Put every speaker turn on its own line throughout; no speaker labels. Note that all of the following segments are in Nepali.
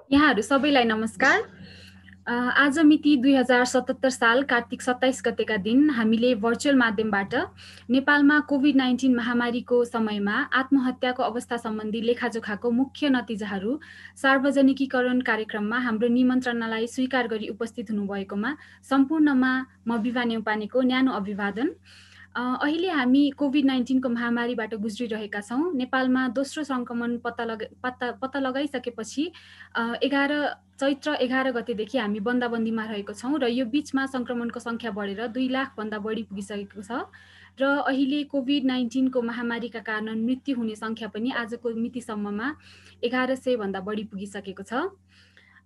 यहाँहरु सबैलाई नमस्कार। आज मिति 2077 साल कार्तिक 27 गतेका दिन हामीले भर्चुअल माध्यमबाट नेपालमा कोभिड-19 महामारीको समयमा आत्महत्याको अवस्था सम्बन्धी लेखाजोखाको मुख्य नतिजाहरू सार्वजनिकीकरण कार्यक्रममा हाम्रो निमन्त्रणालाई स्वीकार गरी उपस्थित हुनुभएकोमा सम्पूर्णमा म बिभा नेउपानेको न्यानो अभिवादन। अहिले हामी कोभिड-19 को महामारीबाट गुज्रिरहेका छौं। नेपालमा दोस्रो संक्रमण पत्ता लगाइसकेपछि चैत्र 11 गतेदेखि हामी बन्दाबन्दीमा रहेको छौं र यो बीचमा संक्रमणको संख्या बढेर 2 लाख भन्दा बढी पुगिसकेको छ र अहिले कोभिड-19 को महामारीका कारण मृत्यु हुने संख्या पनि आजको मितिसम्ममा 1100 भन्दा बढी पुगिसकेको छ।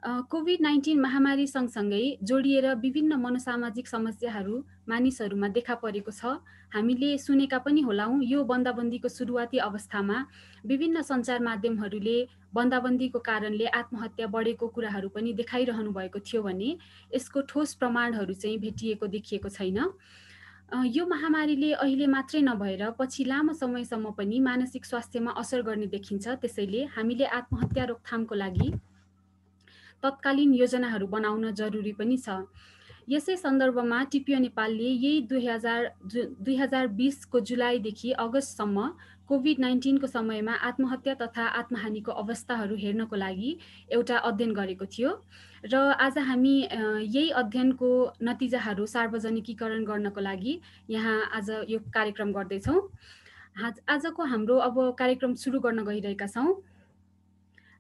कोभिड-19 महामारी सँगसँगै जोडिएर विभिन्न मनोसामाजिक समस्याहरू मानिसहरूमा देखा परेको छ। हामीले सुनेका पनि होलाौं, यो बन्दाबन्दीको सुरुवाती अवस्थामा विभिन्न सञ्चार माध्यमहरूले बन्दाबन्दीको कारणले आत्महत्या बढेको कुराहरू पनि देखाइरहनु भएको थियो भने यसको ठोस प्रमाणहरू चाहिँ भेटिएको देखिएको छैन। यो महामारीले अहिले मात्रै नभएर पछि लामो समयसम्म पनि मानसिक स्वास्थ्यमा असर गर्ने देखिन्छ। त्यसैले हामीले आत्महत्या रोकथामको लागि तत्कालीन योजनाहरू बनाउन जरुरी पनि छ। यसै सन्दर्भमा टिपिओ नेपालले यही 2020 को जुलाईदेखि अगस्तसम्म कोभिड-19 को समयमा आत्महत्या तथा आत्महानिको अवस्थाहरू हेर्नको लागि एउटा अध्ययन गरेको थियो र आज हामी यही अध्ययनको नतिजाहरू सार्वजनिकीकरण गर्नको लागि यहाँ आज यो कार्यक्रम गर्दैछौँ। आजको हाम्रो अब कार्यक्रम सुरु गर्न गइरहेका छौँ।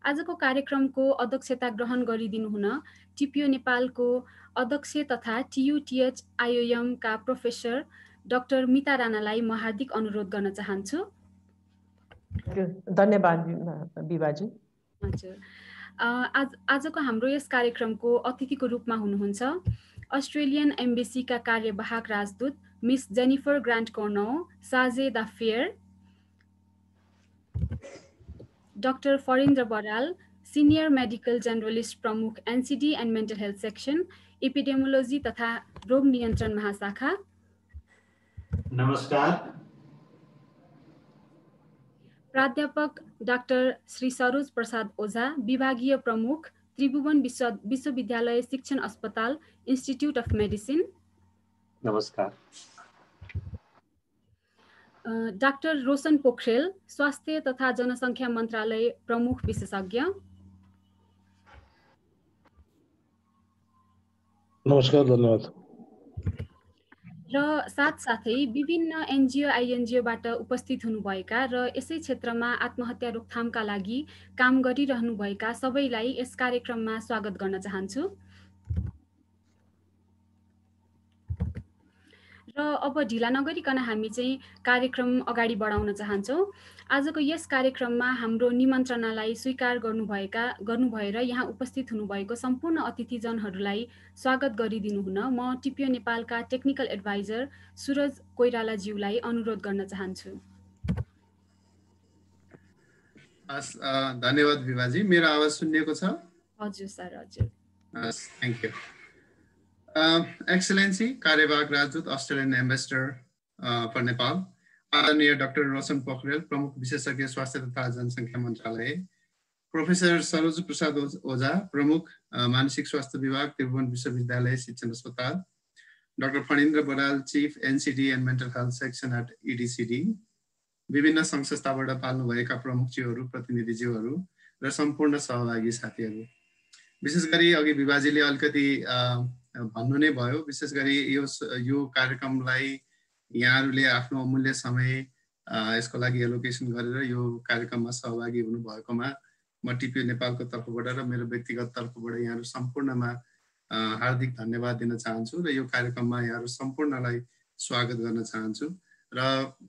आजको कार्यक्रमको अध्यक्षता ग्रहण गरिदिनु हुन टिपिओ नेपालको अध्यक्ष तथा TUTH IOM का प्रोफेसर डाक्टर मिता राणालाई म हार्दिक अनुरोध गर्न चाहन्छु।
धन्यवाद बिभाजी।
हजुर, आजको हाम्रो यस कार्यक्रमको अतिथिको रूपमा हुनुहुन्छ अस्ट्रेलियन एम्बेसीका कार्यवाहक राजदूत मिस जेनिफर ग्रान्ट कर्नो, साजे d'affaires, doctor Farindra Baral, senior medical journalist प्रमुख NCD and mental health section, epidemiology तथा रोग नियन्त्रण महाशाखा।
नमस्कार।
प्राध्यापक डाक्टर श्री सरोज प्रसाद ओझा, विभागीय प्रमुख, त्रिभुवन विश्वविद्यालय शिक्षण अस्पताल, इन्स्टिट्युट अफ मेडिसिन।
नमस्कार।
डाक्टर रोशन पोखरेल, स्वास्थ्य तथा जनसङ्ख्या मन्त्रालय प्रमुख विशेषज्ञ।
नमस्कार, धन्यवाद।
र साथसाथै विभिन्न NGO INGO-बाट उपस्थित हुनुभएका र यसै क्षेत्रमा आत्महत्या रोकथामका लागि काम गरिरहनुभएका सबैलाई यस कार्यक्रममा स्वागत गर्न चाहन्छु। र अब ढिला नगरिकन हामी चाहिँ कार्यक्रम अगाडि बढाउन चाहन्छौँ। आजको यस कार्यक्रममा हाम्रो निमन्त्रणालाई स्वीकार गर्नुभएर यहाँ उपस्थित हुनुभएको सम्पूर्ण अतिथिजनहरूलाई स्वागत गरिदिनु हुन म टिपिओ नेपालका टेक्निकल एडभाइजर सुरज कोइरालाज्यूलाई अनुरोध गर्न चाहन्छु।
धन्यवाद विभाजी। मेरो आवाज सुनिएको छ?
हजुर सर, हजुर।
Thank you. एक्सेलेन्सी, कार्यवाहक राजदूत, अस्ट्रेलियन एम्बेसडर फर नेपाल, आदरणीय डाक्टर रोशन पोखरेल, प्रमुख विशेषज्ञ स्वास्थ्य तथा जनसङ्ख्या मन्त्रालय, प्रोफेसर सरोज प्रसाद ओझा, प्रमुख मानसिक स्वास्थ्य विभाग, त्रिभुवन विश्वविद्यालय शिक्षण अस्पताल, doctor Phanindra Baral, chief NCD and mental health section at EDCD, विभिन्न सङ्घ संस्थाबाट पाल्नुभएका प्रमुखज्यूहरू, प्रतिनिधिज्यूहरू र सम्पूर्ण सहभागी साथीहरू। विशेष गरी अघि विभाजीले अलिकति भन्नु नै भयो, विशेष गरी यो कार्यक्रमलाई यहाँहरूले आफ्नो अमूल्य समय यसको लागि एलोकेसन गरेर यो कार्यक्रममा सहभागी हुनुभएकोमा म टिपिओ नेपालको तर्फबाट र मेरो व्यक्तिगत तर्फबाट यहाँहरू सम्पूर्णमा हार्दिक धन्यवाद दिन चाहन्छु र यो कार्यक्रममा यहाँहरू सम्पूर्णलाई स्वागत गर्न चाहन्छु। र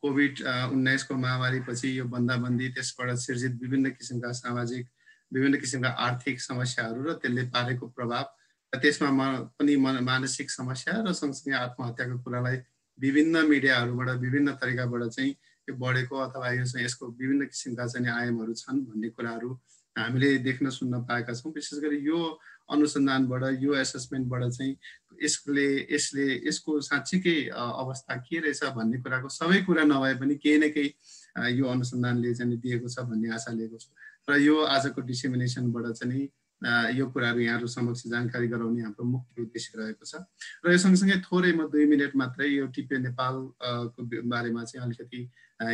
कोभिड-19 को महामारीपछि यो बन्दाबन्दी, त्यसबाट सिर्जित विभिन्न किसिमका सामाजिक, विभिन्न किसिमका आर्थिक समस्याहरू र त्यसले पारेको प्रभाव, त्यसमा पनि मानसिक समस्या र सँगसँगै आत्महत्याको कुरालाई विभिन्न मिडियाहरूबाट विभिन्न तरिकाबाट चाहिँ यो बढेको अथवा यसको विभिन्न किसिमका चाहिँ आयामहरू छन् भन्ने कुराहरू हामीले देख्न सुन्न पाएका छौँ। विशेष गरी यो अनुसन्धानबाट यो एसेसमेन्टबाट चाहिँ यसको साँच्चीकै अवस्था के रहेछ भन्ने कुराको सबै कुरा नभए पनि केही न केही यो अनुसन्धानले चाहिँ दिएको छ भन्ने आशा लिएको छु र यो आजको डिसेमिनेसनबाट चाहिँ यो कुराहरू यहाँहरू समक्ष जानकारी गराउने हाम्रो मुख्य उद्देश्य रहेको छ र यो सँगसँगै थोरै म 2 मिनट मात्रै यो टिपिओ नेपालको बारेमा चाहिँ अलिकति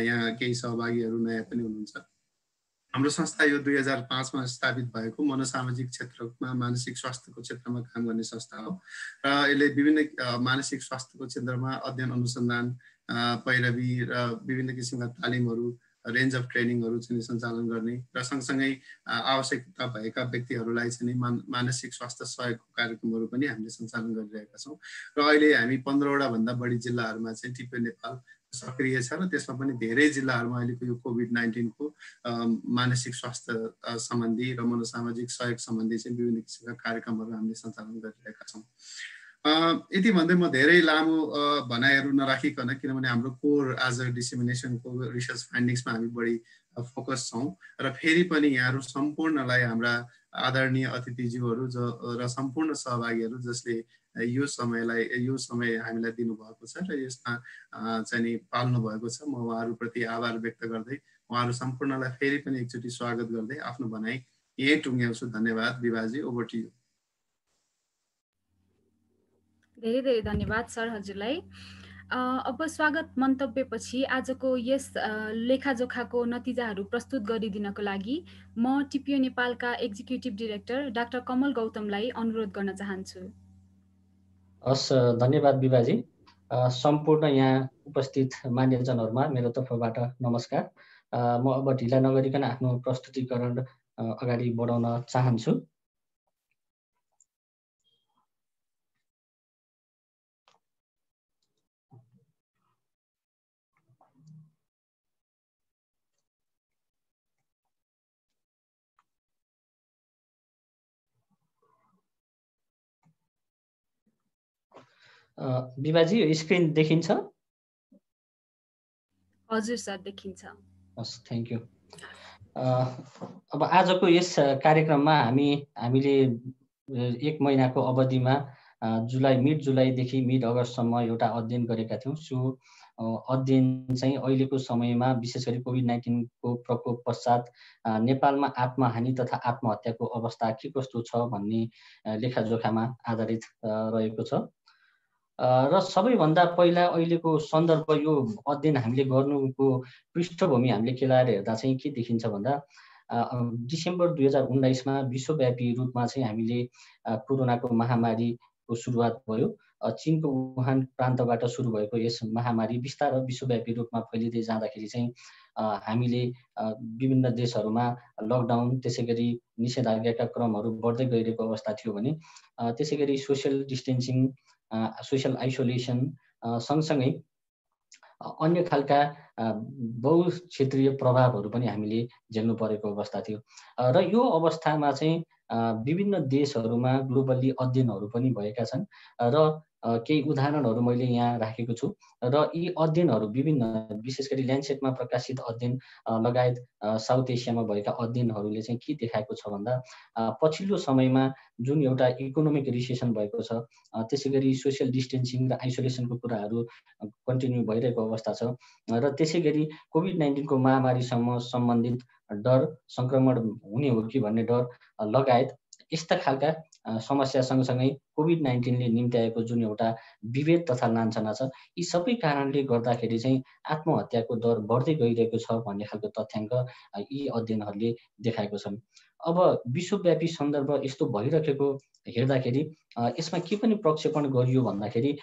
यहाँ केही सहभागीहरू नयाँ पनि हुनुहुन्छ। हाम्रो संस्था यो 2005 मा स्थापित भएको मनोसामाजिक क्षेत्रमा मानसिक स्वास्थ्यको क्षेत्रमा काम गर्ने संस्था हो र यसले विभिन्न मानसिक स्वास्थ्यको क्षेत्रमा अध्ययन अनुसन्धान पैरवी र विभिन्न किसिमका तालिमहरू रेन्ज अफ ट्रेनिङहरू चाहिँ सञ्चालन गर्ने र सँगसँगै आवश्यकता भएका व्यक्तिहरूलाई चाहिँ मानसिक स्वास्थ्य सहयोगको कार्यक्रमहरू पनि हामीले सञ्चालन गरिरहेका छौँ र अहिले हामी 15वटा भन्दा बढी जिल्लाहरूमा चाहिँ टिपिओ नेपाल सक्रिय छ र त्यसमा पनि धेरै जिल्लाहरूमा अहिलेको यो कोभिड-19 को मानसिक स्वास्थ्य सम्बन्धी र मनोसामाजिक सहयोग सम्बन्धी चाहिँ विभिन्न किसिमका कार्यक्रमहरू हामीले सञ्चालन गरिरहेका छौँ। यति भन्दै म धेरै लामो भनाइहरू नराखिकन किनभने हाम्रो कोर आज डिसेमिनेसनको रिसर्च फाइन्डिङ्समा हामी बढी फोकस छौँ र फेरि पनि यहाँहरू सम्पूर्णलाई हाम्रा आदरणीय अतिथिज्यूहरू र सम्पूर्ण सहभागीहरू जसले यो समय हामीलाई दिनुभएको छ र यसमा चाहिँ पाल्नु भएको छ म उहाँहरूप्रति आभार व्यक्त गर्दै उहाँहरू सम्पूर्णलाई फेरि पनि एकचोटि स्वागत गर्दै आफ्नो भनाइ यही टुङ्ग्याउँछु। धन्यवाद। विभाजी, ओभर टु यु।
धेरै धेरै धन्यवाद सर हजुरलाई। अब स्वागत मन्तव्यपछि आजको यस लेखाजोखाको नतिजाहरू प्रस्तुत गरिदिनको लागि म टिपिओ नेपालका एक्जिक्युटिभ डाइरेक्टर डाक्टर कमल गौतमलाई अनुरोध गर्न चाहन्छु।
हस्, धन्यवाद विभाजी। सम्पूर्ण यहाँ उपस्थित मान्यजनहरूमा मेरो तर्फबाट नमस्कार। म अब ढिला नगरिकन आफ्नो प्रस्तुतिकरण अगाडि बढाउन चाहन्छु। विभाजी, यो स्क्रिन देखिन्छ?
हजुर सर, देखिन्छ।
हस्, थ्याङ्क यू। अब आजको यस कार्यक्रममा हामीले 1 महिनाको अवधिमा मिड जुलाईदेखि मिड अगस्तसम्म एउटा अध्ययन गरेका थियौँ। सो अध्ययन चाहिँ अहिलेको समयमा विशेष गरी कोभिड-19 को प्रकोप पश्चात नेपालमा आत्महानि तथा आत्महत्याको अवस्था के कस्तो छ भन्ने लेखाजोखामा आधारित रहेको छ। र सबैभन्दा पहिला अहिलेको सन्दर्भ यो अध्ययन हामीले गर्नुको पृष्ठभूमि हामीले केलाएर हेर्दा चाहिँ के देखिन्छ भन्दा डिसेम्बर 2019 मा विश्वव्यापी रूपमा चाहिँ हामीले कोरोनाको महामारीको सुरुवात भयो। चीनको वुहान प्रान्तबाट सुरु भएको यस महामारी बिस्तारै विश्वव्यापी रूपमा फैलिँदै जाँदाखेरि चाहिँ हामीले विभिन्न देशहरूमा लकडाउन त्यसैगरी निषेधाज्ञाका क्रमहरू बढ्दै गइरहेको अवस्था थियो भने त्यसैगरी सोसियल डिस्टेन्सिङ सोसियल आइसोलेसन सँगसँगै अन्य खालका बहुक्षेत्रीय प्रभावहरू पनि हामीले झेल्नु परेको अवस्था थियो। र यो अवस्थामा चाहिँ विभिन्न देशहरूमा ग्लोबली अध्ययनहरू पनि भएका छन् र केही उदाहरणहरू मैले यहाँ राखेको छु र यी अध्ययनहरू विभिन्न विशेष गरी ल्यान्डसेटमा प्रकाशित अध्ययन लगायत साउथ एसियामा भएका अध्ययनहरूले चाहिँ के देखाएको छ भन्दा पछिल्लो समयमा जुन एउटा इकोनोमिक रिसेसन भएको छ त्यसैगरी सोसियल डिस्टेन्सिङ र आइसोलेसनको कुराहरू कन्टिन्यू भइरहेको अवस्था छ र त्यसैगरी कोभिड-19 को महामारीसँग सम्बन्धित डर, संक्रमण हुने हो कि भन्ने डर लगायत यस्ता खालका समस्या सँगसँगै कोभिड-19 ले निम्त्याएको जुन एउटा विभेद तथा लान्छना छ यी सबै कारणले गर्दाखेरि चाहिँ आत्महत्याको दर बढ्दै गइरहेको छ भन्ने खालको तथ्याङ्क यी अध्ययनहरूले देखाएको छन्। अब विश्वव्यापी सन्दर्भ यस्तो भइरहेको हेर्दाखेरि यसमा के पनि प्रक्षेपण गरियो भन्दाखेरि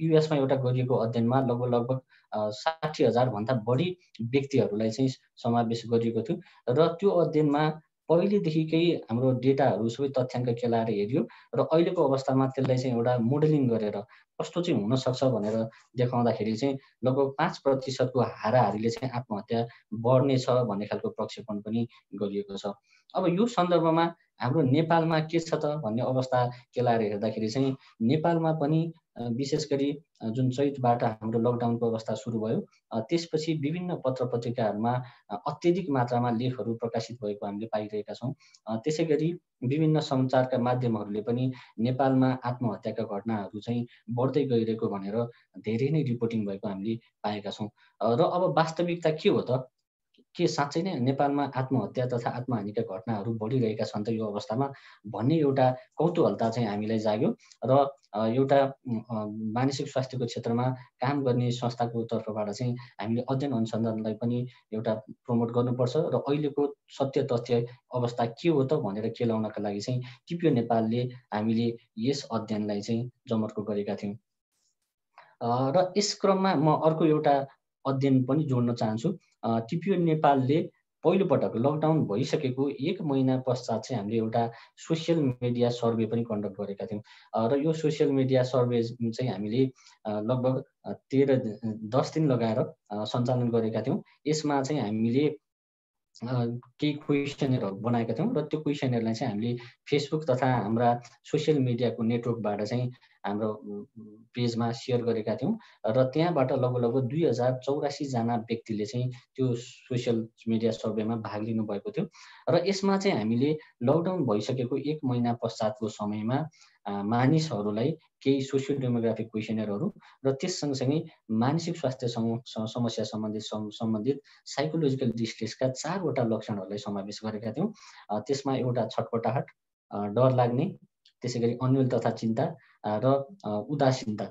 युएसमा एउटा गरिएको अध्ययनमा लगभग 60,000 भन्दा बढी व्यक्तिहरूलाई चाहिँ समावेश गरिएको थियो र त्यो अध्ययनमा पहिलेदेखिकै हाम्रो डेटाहरू सबै तथ्याङ्क केलाएर हेरियो र अहिलेको अवस्थामा त्यसलाई चाहिँ एउटा मोडलिङ गरेर कस्तो चाहिँ हुन सक्छ भनेर देखाउँदाखेरि चाहिँ लगभग 5% को हाराहारीले चाहिँ आत्महत्या बढ्नेछ भन्ने खालको प्रक्षेपण पनि गरिएको छ। अब यो सन्दर्भमा हाम्रो नेपालमा के छ त भन्ने अवस्था केलाएर हेर्दाखेरि चाहिँ नेपालमा पनि विशेष गरी जुन चैतबाट हाम्रो लकडाउनको अवस्था सुरु भयो त्यसपछि विभिन्न पत्र पत्रिकाहरूमा अत्यधिक मात्रामा लेखहरू प्रकाशित भएको हामीले पाइरहेका छौँ। त्यसै गरी विभिन्न सञ्चारका माध्यमहरूले पनि नेपालमा आत्महत्याका घटनाहरू चाहिँ बढ्दै गइरहेको भनेर धेरै नै रिपोर्टिङ भएको हामीले पाएका छौँ। र अब वास्तविकता के हो त? के साँच्चै नै नेपालमा आत्महत्या तथा आत्महानिका घटनाहरू बढिरहेका छन् त यो अवस्थामा भन्ने एउटा कौतूहलता चाहिँ हामीलाई जाग्यो र एउटा मानसिक स्वास्थ्यको क्षेत्रमा काम गर्ने संस्थाको तर्फबाट चाहिँ हामीले अध्ययन अनुसन्धानलाई पनि एउटा प्रमोट गर्नुपर्छ र अहिलेको सत्य तथ्य अवस्था के हो त भनेर केलाउनका लागि चाहिँ टिपिओ नेपालले हामीले यस अध्ययनलाई चाहिँ जमर्को गरेका थियौँ। र यस क्रममा म अर्को एउटा अध्ययन पनि जोड्न चाहन्छु। टिपिओ नेपालले पहिलोपटक लकडाउन भइसकेको 1 महिना पश्चात चाहिँ हामीले एउटा सोसियल मिडिया सर्वे पनि कन्डक्ट गरेका थियौँ र यो सोसियल मिडिया सर्वे चाहिँ हामीले लगभग 10 दिन लगाएर सञ्चालन गरेका थियौँ। यसमा चाहिँ हामीले केही क्वेसनरहरू बनाएका थियौँ र त्यो क्वेसनरलाई चाहिँ हामीले फेसबुक तथा हाम्रा सोसियल मिडियाको नेटवर्कबाट चाहिँ हाम्रो पेजमा सेयर गरेका थियौँ र त्यहाँबाट लगभग 2084 जना व्यक्तिले चाहिँ त्यो सोसियल मिडिया सर्वेमा भाग लिनुभएको थियो र यसमा चाहिँ हामीले लकडाउन भइसकेको 1 महिना पश्चातको समयमा मानिसहरूलाई केही सोसियो डेमोग्राफिक क्वेसनरहरू र त्यस सँगसँगै मानसिक स्वास्थ्य समस्या सम्बन्धित साइकोलोजिकल डिस्ट्रेसका 4वटा लक्षणहरूलाई समावेश गरेका थियौँ। त्यसमा एउटा छटपटाहट, डर लाग्ने, त्यसै गरी अन्यल तथा चिन्ता र उदासीनता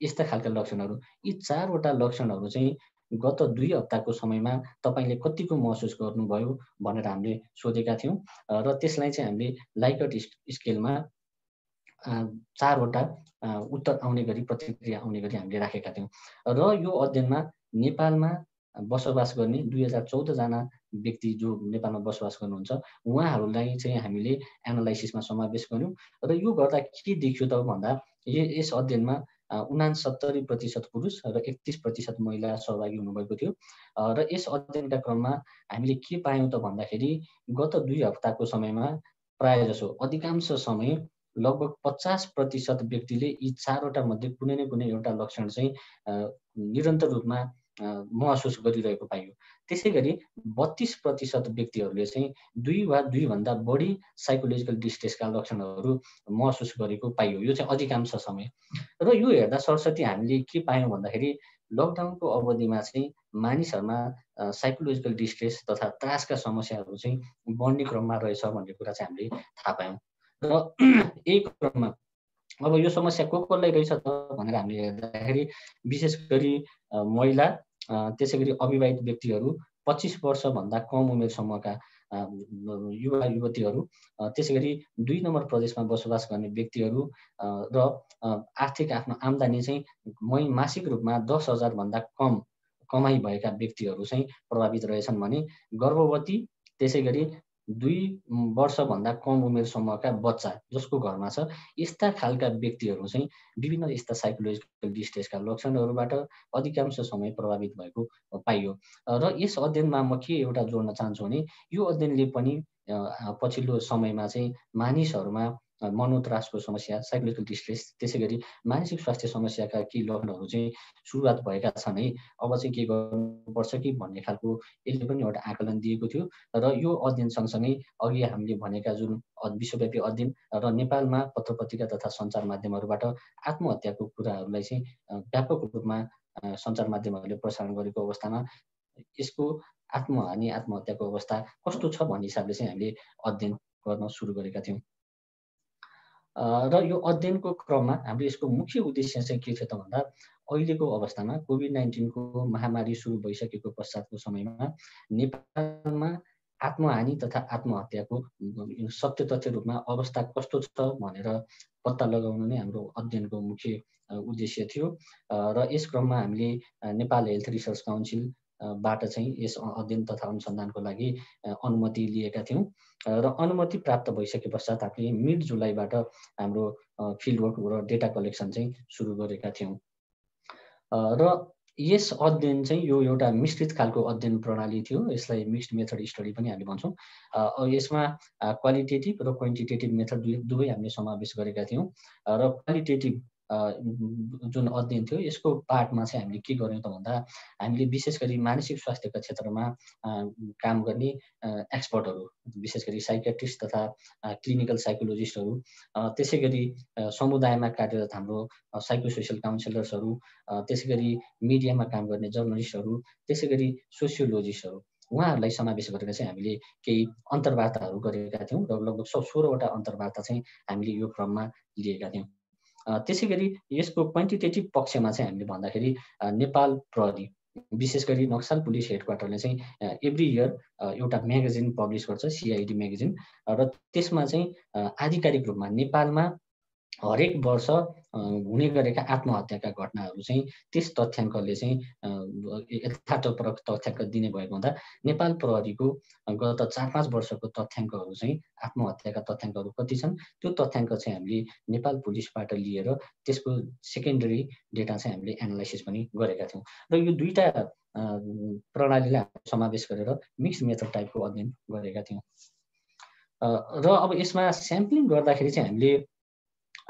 यस्ता खालका लक्षणहरू। यी 4वटा लक्षणहरू चाहिँ गत 2 हप्ताको समयमा तपाईँले कतिको महसुस गर्नुभयो भनेर हामीले सोधेका थियौँ र त्यसलाई चाहिँ हामीले लाइकट स्केलमा 4वटा उत्तर आउने गरी प्रतिक्रिया आउने गरी हामीले राखेका थियौँ र यो अध्ययनमा नेपालमा बसोबास गर्ने 2014 जना व्यक्ति जो नेपालमा बसोबास गर्नुहुन्छ उहाँहरूलाई चाहिँ हामीले एनालाइसिसमा समावेश गर्यौँ र यो गर्दा के देखियो त भन्दा यस अध्ययनमा 69% पुरुष र 31% महिला सहभागी हुनुभएको थियो र यस अध्ययनका क्रममा हामीले के पायौँ त भन्दाखेरि गत 2 हप्ताको समयमा प्राय जसो अधिकांश समय लगभग 50% व्यक्तिले यी 4वटा मध्ये कुनै न कुनै एउटा लक्षण चाहिँ निरन्तर रूपमा महसुस गरिरहेको पाइयो। त्यसै गरी 32% व्यक्तिहरूले चाहिँ 2 वा 2 भन्दा बढी साइकोलोजिकल डिस्ट्रेसका लक्षणहरू महसुस गरेको पाइयो। यो चाहिँ अधिकांश समय र यो हेर्दा सरस्वती हामीले के पायौँ भन्दाखेरि लकडाउनको अवधिमा चाहिँ मानिसहरूमा साइकोलोजिकल डिस्ट्रेस तथा त्रासका समस्याहरू चाहिँ बढ्ने क्रममा रहेछ भन्ने कुरा चाहिँ हामीले थाहा पायौँ र यही क्रममा अब यो समस्या कसलाई रहेछ त भनेर हामीले हेर्दाखेरि विशेष गरी महिला, त्यसै गरी अविवाहित व्यक्तिहरू, 25 वर्षभन्दा कम उमेर समूहका युवा युवतीहरू, त्यसै गरी 2 नम्बर प्रदेशमा बसोबास गर्ने व्यक्तिहरू र आर्थिक आफ्नो आम्दानी चाहिँ मासिक रूपमा 10,000 भन्दा कम कमाइ भएका व्यक्तिहरू चाहिँ प्रभावित रहेछन् भने गर्भवती, त्यसै गरी 2 वर्षभन्दा कम उमेर समूहका बच्चा जसको घरमा छ यस्ता खालका व्यक्तिहरू चाहिँ विभिन्न यस्ता साइकोलोजिकल डिस्ट्रेसका लक्षणहरूबाट अधिकांश समय प्रभावित भएको पाइयो र यस अध्ययनमा म के एउटा जोड्न चाहन्छु भने यो अध्ययनले पनि पछिल्लो समयमा चाहिँ मानिसहरूमा मनोत्रासको समस्या, साइकोलोजिकल डिस्ट्रेस, त्यसै गरी मानसिक स्वास्थ्य समस्याका केही लक्षणहरू चाहिँ सुरुवात भएका छन् है, अब चाहिँ के गर्नुपर्छ कि भन्ने खालको यसले पनि एउटा आकलन दिएको थियो र यो अध्ययन सँगसँगै अघि हामीले भनेका जुन विश्वव्यापी अध्ययन र नेपालमा पत्र पत्रिका तथा सञ्चार माध्यमहरूबाट आत्महत्याको कुराहरूलाई चाहिँ व्यापक रूपमा सञ्चार माध्यमहरूले प्रसारण गरेको अवस्थामा यसको आत्महानि आत्महत्याको अवस्था कस्तो छ भन्ने हिसाबले चाहिँ हामीले अध्ययन गर्न सुरु गरेका थियौँ र यो अध्ययनको क्रममा हाम्रो यसको मुख्य उद्देश्य चाहिँ के थियो त भन्दा अहिलेको अवस्थामा कोभिड-19 को महामारी सुरु भइसकेको पश्चातको समयमा नेपालमा आत्महानि तथा आत्महत्याको सत्य तथ्य रूपमा अवस्था कस्तो छ भनेर पत्ता लगाउनु नै हाम्रो अध्ययनको मुख्य उद्देश्य थियो र यस क्रममा हामीले नेपाल हेल्थ रिसर्च काउन्सिल बाट चाहिँ यस अध्ययन तथा अनुसन्धानको लागि अनुमति लिएका थियौँ र अनुमति प्राप्त भइसके पश्चात हामीले मिड जुलाईबाट हाम्रो फिल्ड वर्क र डेटा कलेक्सन चाहिँ सुरु गरेका थियौँ र यस अध्ययन चाहिँ यो एउटा मिश्रित खालको अध्ययन प्रणाली थियो। यसलाई मिक्स्ड मेथड स्टडी पनि हामीले भन्छौँ। यसमा क्वालिटेटिभ र क्वान्टिटेटिभ मेथड दुवै हामीले समावेश गरेका थियौँ र क्वालिटेटिभ जुन अध्ययन थियो यसको पार्टमा चाहिँ हामीले के गर्यौँ त भन्दा हामीले विशेष गरी मानसिक स्वास्थ्यका क्षेत्रमा काम गर्ने एक्सपर्टहरू विशेष गरी साइकियाट्रिस्ट तथा क्लिनिकल साइकोलोजिस्टहरू त्यसै गरी समुदायमा कार्यरत हाम्रो साइकोसोसियल काउन्सिलर्सहरू त्यसै गरी मिडियामा काम गर्ने जर्नलिस्टहरू त्यसै गरी सोसियोलोजिस्टहरू उहाँहरूलाई समावेश गरेर चाहिँ हामीले केही अन्तर्वार्ताहरू गरेका थियौँ र लगभग 16वटा अन्तर्वार्ता चाहिँ हामीले यो क्रममा लिएका थियौँ। त्यसै गरी यसको क्वान्टिटेटिभ पक्षमा चाहिँ हामीले भन्दाखेरि नेपाल प्रहरी विशेष गरी नक्सल पुलिस हेडक्वार्टरले चाहिँ एभ्री इयर एउटा म्यागजिन पब्लिस गर्छ CID म्यागजिन र त्यसमा चाहिँ आधिकारिक रूपमा नेपालमा हरेक वर्ष हुने गरेका आत्महत्याका घटनाहरू चाहिँ त्यस तथ्याङ्कले चाहिँ यथार्थपरक तथ्याङ्क दिने भएको हुँदा नेपाल प्रहरीको गत 4-5 वर्षको तथ्याङ्कहरू चाहिँ आत्महत्याका तथ्याङ्कहरू कति छन् त्यो तथ्याङ्क चाहिँ हामीले नेपाल पुलिसबाट लिएर त्यसको सेकेन्डरी डेटा चाहिँ हामीले एनालाइसिस पनि गरेका थियौँ र यो दुईटा प्रणालीलाई समावेश गरेर मिक्स मेथड टाइपको अध्ययन गरेका थियौँ र अब यसमा स्याम्पलिङ गर्दाखेरि चाहिँ हामीले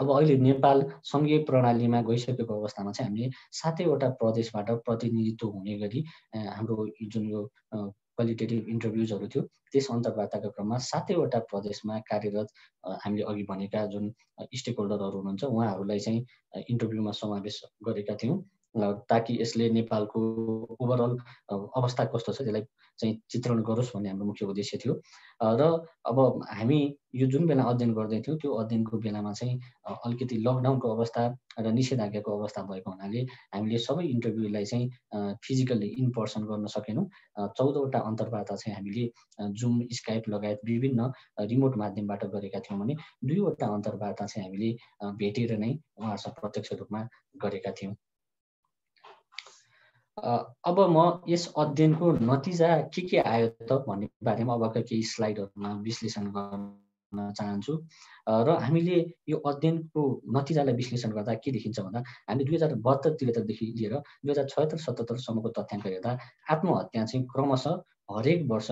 अब अहिले नेपाल सङ्घीय प्रणालीमा गइसकेको अवस्थामा चाहिँ हामीले 7वटा प्रदेशबाट प्रतिनिधित्व हुने गरी हाम्रो जुन यो क्वालिटेटिभ इन्टरभ्युजहरू थियो त्यस अन्तर्वार्ताका क्रममा 7वटा प्रदेशमा कार्यरत हामीले अघि भनेका जुन स्टेक होल्डरहरू हुनुहुन्छ उहाँहरूलाई चाहिँ इन्टरभ्यूमा समावेश गरेका थियौँ ताकि यसले नेपालको ओभरअल अवस्था कस्तो छ त्यसलाई चाहिँ चित्रण गरोस् भन्ने हाम्रो मुख्य उद्देश्य थियो र अब हामी यो जुन बेला अध्ययन गर्दै थियौँ त्यो अध्ययनको बेलामा चाहिँ अलिकति लकडाउनको अवस्था र निषेधाज्ञाको अवस्था भएको हुनाले हामीले सबै इन्टरभ्यूलाई चाहिँ फिजिकल्ली इन पर्सन गर्न सकेनौँ। 14वटा अन्तर्वार्ता चाहिँ हामीले जुम स्काइप लगायत विभिन्न रिमोट माध्यमबाट गरेका थियौँ भने 2वटा अन्तर्वार्ता चाहिँ हामीले भेटेर नै उहाँहरूसँग प्रत्यक्ष रूपमा गरेका थियौँ। अब म यस अध्ययनको नतिजा के आयो त भन्ने बारेमा अबका केही स्लाइडहरूमा विश्लेषण गर्न चाहन्छु र हामीले यो अध्ययनको नतिजालाई विश्लेषण गर्दा के देखिन्छ भन्दा हामी 2072-73देखि लिएर 2076-77सम्मको तथ्याङ्क हेर्दा आत्महत्या चाहिँ क्रमशः हरेक वर्ष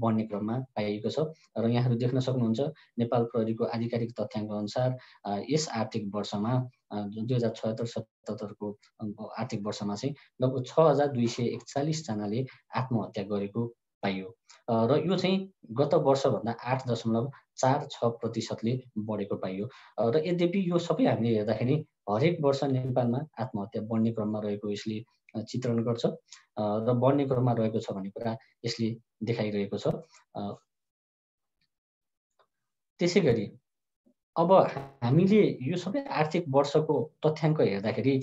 बढ्ने क्रममा पाइएको छ र यहाँहरू देख्न सक्नुहुन्छ नेपाल प्रहरीको आधिकारिक तथ्याङ्क अनुसार यस आर्थिक वर्षमा 2076-77को आर्थिक वर्षमा चाहिँ लगभग 6241 जनाले आत्महत्या गरेको पाइयो र यो चाहिँ गत वर्षभन्दा 8.46% बढेको पाइयो र यद्यपि यो सबै हामीले हेर्दाखेरि हरेक वर्ष नेपालमा आत्महत्या बढ्ने क्रममा रहेको यसले चित्रण गर्छ र बढ्ने क्रममा रहेको छ भन्ने कुरा यसले देखाइरहेको छ। त्यसै गरी अब हामीले यो सबै आर्थिक वर्षको तथ्याङ्क हेर्दाखेरि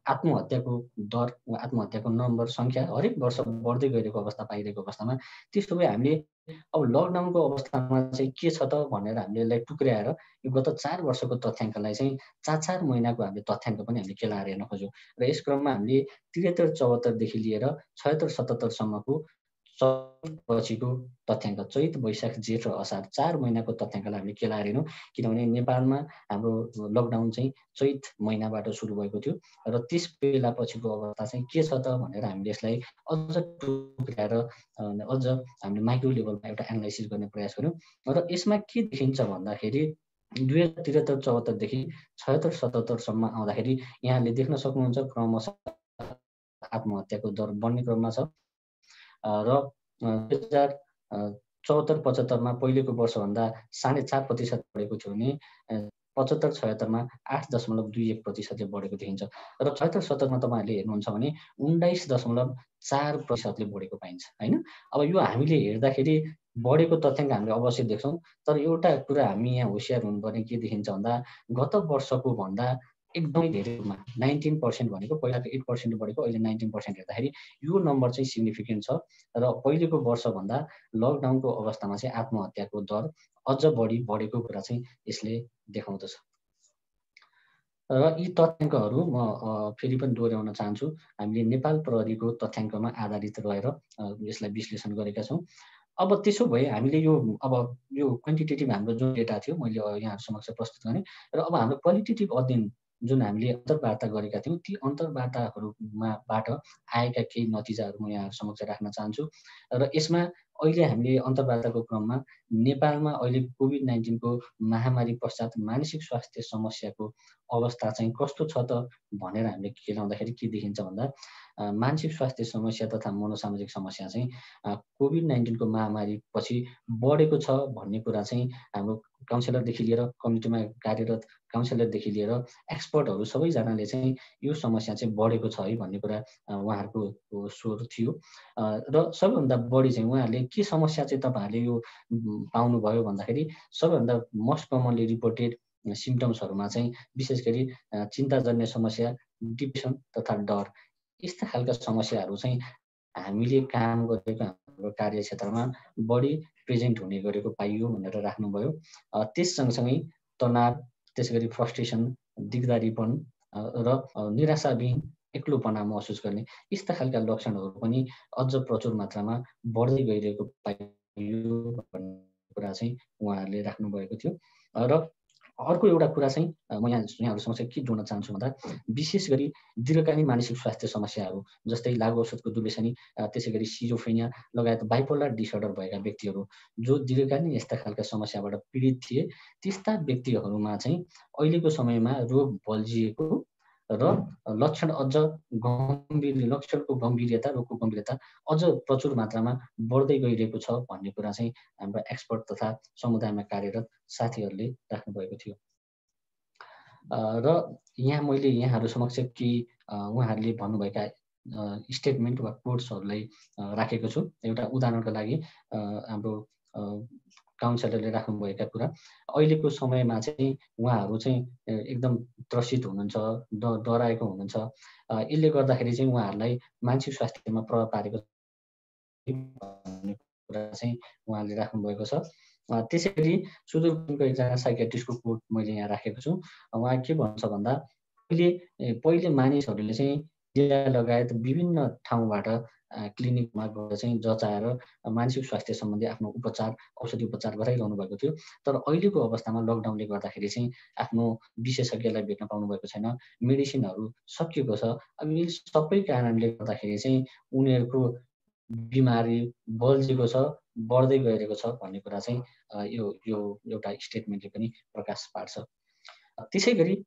आत्महत्याको दर आत्महत्याको नम्बर सङ्ख्या हरेक वर्ष बढ्दै गएको अवस्था पाइरहेको अवस्थामा त्यस्तो भए हामीले अब लकडाउनको अवस्थामा चाहिँ के छ त भनेर हामीले यसलाई टुक्र्याएर यो गत 4 वर्षको तथ्याङ्कलाई चाहिँ 4 महिनाको हामीले तथ्याङ्क पनि हामीले केलाएर हेर्न खोज्यौँ र यस क्रममा हामीले 73-74देखि लिएर 76-77सम्मको पछिको तथ्याङ्क चैत वैशाख जेठ र असार 4 महिनाको तथ्याङ्कलाई हामीले केलाएर हेर्यौँ किनभने नेपालमा हाम्रो लकडाउन चाहिँ चैत महिनाबाट सुरु भएको थियो र त्यस बेला पछिको अवस्था चाहिँ के छ त भनेर हामीले यसलाई अझ टुक्र्याएर अझ हामीले माइक्रो लेभलमा एउटा एनालाइसिस गर्ने प्रयास गर्यौँ र यसमा के देखिन्छ भन्दाखेरि 2073-74देखि 76-77सम्म आउँदाखेरि यहाँले देख्न सक्नुहुन्छ क्रमशः आत्महत्याको दर बढ्ने क्रममा छ र 2074-75मा पहिलेको वर्षभन्दा 4.5% बढेको थियो भने 75-76मा 8.21% बढेको देखिन्छ र 76-77मा तपाईँहरूले हेर्नुहुन्छ भने 19.4% बढेको पाइन्छ हैन। अब यो हामीले हेर्दाखेरि बढेको तथ्याङ्क हामीले अवश्य देख्छौँ तर एउटा कुरा हामी यहाँ होसियार हुनुपर्ने के देखिन्छ भन्दा गत वर्षको भन्दा एकदमै धेरैमा 19% भनेको पहिलाको 8% बढेको अहिले 19% हेर्दाखेरि यो नम्बर चाहिँ सिग्निफिकेन्ट छ र पहिलेको वर्षभन्दा लकडाउनको अवस्थामा चाहिँ आत्महत्याको दर अझ बढेको कुरा चाहिँ यसले देखाउँदछ र यी तथ्याङ्कहरू म फेरि पनि दोहोऱ्याउन चाहन्छु हामीले नेपाल प्रहरीको तथ्याङ्कमा आधारित रहेर यसलाई विश्लेषण गरेका छौँ। अब त्यसो भए हामीले यो क्वान्टिटेटिभ हाम्रो जुन डेटा थियो मैले यहाँहरू समक्ष प्रस्तुत गरेँ र अब हाम्रो क्वालिटेटिभ अध्ययन जुन हामीले अन्तर्वार्ता गरेका थियौँ ती अन्तर्वार्ताहरूबाट आएका केही नतिजाहरू म यहाँहरू समक्ष राख्न चाहन्छु। र यसमा अहिले हामीले अन्तर्वार्ताको क्रममा नेपालमा अहिले कोभिड-19 को महामारी पश्चात मानसिक स्वास्थ्य समस्याको अवस्था चाहिँ कस्तो छ त भनेर हामीले केलाउँदाखेरि के देखिन्छ भन्दा मानसिक स्वास्थ्य समस्या तथा मनोसामाजिक समस्या चाहिँ कोभिड-19 को महामारी पछि बढेको छ भन्ने कुरा चाहिँ हाम्रो काउन्सिलरदेखि लिएर कमिटीमा कार्यरत काउन्सिलरदेखि लिएर एक्सपर्टहरू सबैजनाले चाहिँ यो समस्या चाहिँ बढेको छ है भन्ने कुरा उहाँहरूको स्वर थियो। र सबैभन्दा बढी चाहिँ उहाँहरूले के समस्या चाहिँ तपाईँहरूले यो पाउनुभयो भन्दाखेरि सबैभन्दा मोस्ट कमनली रिपोर्टेड सिम्पटम्सहरूमा चाहिँ विशेष गरी चिन्ताजन्य समस्या, डिप्रेसन तथा डर यस्ता खालका समस्याहरू चाहिँ हामीले काम गरेको हाम्रो कार्यक्षेत्रमा बढी प्रेजेन्ट हुने गरेको पाइयो भनेर राख्नुभयो। त्यस सँगसँगै तनाव, त्यसै गरी फ्रस्ट्रेसन, दिगदारीपन र निराशाविहीन एक्लोपना महसुस गर्ने यस्ता खालका लक्षणहरू पनि अझ प्रचुर मात्रामा बढ्दै गइरहेको पाइयो भन्ने कुरा चाहिँ उहाँहरूले राख्नुभएको थियो। र अर्को एउटा कुरा चाहिँ म यहाँहरू समस्या के जोड्न चाहन्छु भन्दा विशेष गरी दीर्घकालीन मानसिक स्वास्थ्य समस्याहरू जस्तै लागु औषधको दुर्व्यसनी, त्यसै गरी सिजोफ्रेनिया लगायत बाइपोलर डिसअर्डर भएका व्यक्तिहरू जो दीर्घकालीन यस्ता खालका समस्याबाट पीडित थिए त्यस्ता व्यक्तिहरूमा चाहिँ अहिलेको समयमा रोग बल्झिएको र लक्षण अझ गम्भीर लक्षणको गम्भीरता रोगको गम्भीरता अझ प्रचुर मात्रामा बढ्दै गइरहेको छ भन्ने कुरा चाहिँ हाम्रो एक्सपर्ट तथा समुदायमा कार्यरत साथीहरूले राख्नुभएको थियो। र यहाँ मैले यहाँहरू समक्ष केही उहाँहरूले भन्नुभएका स्टेटमेन्ट वा कोट्सहरूलाई राखेको छु। एउटा उदाहरणको लागि हाम्रो काउन्सिलरले राख्नुभएका कुरा अहिलेको समयमा चाहिँ उहाँहरू चाहिँ एकदम त्रसित हुनुहुन्छ, डराएको हुनुहुन्छ। यसले गर्दाखेरि चाहिँ उहाँहरूलाई मानसिक स्वास्थ्यमा प्रभाव पारेको भन्ने कुरा चाहिँ उहाँले राख्नुभएको छ। त्यसै गरी सुदूरपश्चिमको एकजना साइकियाट्रिस्टको कोट मैले यहाँ राखेको छु। उहाँ के भन्छ भन्दा पहिले मानिसहरूले चाहिँ जिल्ला लगायत विभिन्न ठाउँबाट क्लिनिकमा गएर चाहिँ जचाएर मानसिक स्वास्थ्य सम्बन्धी आफ्नो उपचार औषधि उपचार गराइरहनु भएको थियो। तर अहिलेको अवस्थामा लकडाउनले गर्दाखेरि चाहिँ आफ्नो विशेषज्ञलाई भेट्न पाउनु भएको छैन, मेडिसिनहरू सकिएको छ। अब यी सबै कारणले गर्दाखेरि चाहिँ उनीहरूको बिमारी बल्झेको छ, बढ्दै गइरहेको छ भन्ने कुरा चाहिँ यो एउटा स्टेटमेन्टले पनि प्रकाश पार्छ। त्यसै गरी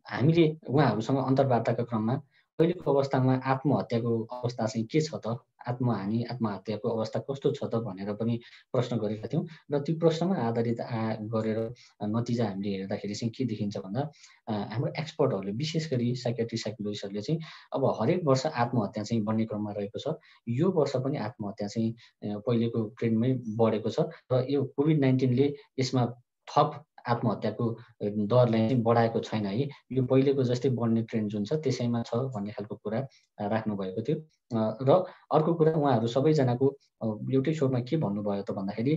हामीले उहाँहरूसँग अन्तर्वार्ताका क्रममा अहिलेको अवस्थामा आत्महत्याको अवस्था चाहिँ के छ त, आत्महानि आत्महत्याको अवस्था कस्तो छ त भनेर पनि प्रश्न गरेका थियौँ। र त्यो प्रश्नमा आधारित गरेर नतिजा हामीले हेर्दाखेरि चाहिँ के देखिन्छ भन्दा हाम्रो एक्सपर्टहरूले विशेष गरी साइकियाट्रिस्टहरूले चाहिँ अब हरेक वर्ष आत्महत्या चाहिँ बढ्ने क्रममा रहेको छ। यो वर्ष पनि आत्महत्या चाहिँ पहिलेको ट्रेन्डमै बढेको छ र यो कोभिड-19ले यसमा थप आत्महत्याको दरलाई चाहिँ बढाएको छैन है। यो पहिलेको जस्तै बढ्ने ट्रेन्ड जुन छ त्यसैमा छ भन्ने खालको कुरा राख्नुभएको थियो। र अर्को कुरा उहाँहरू सबैजनाको एउटै स्वरमा के भन्नुभयो त भन्दाखेरि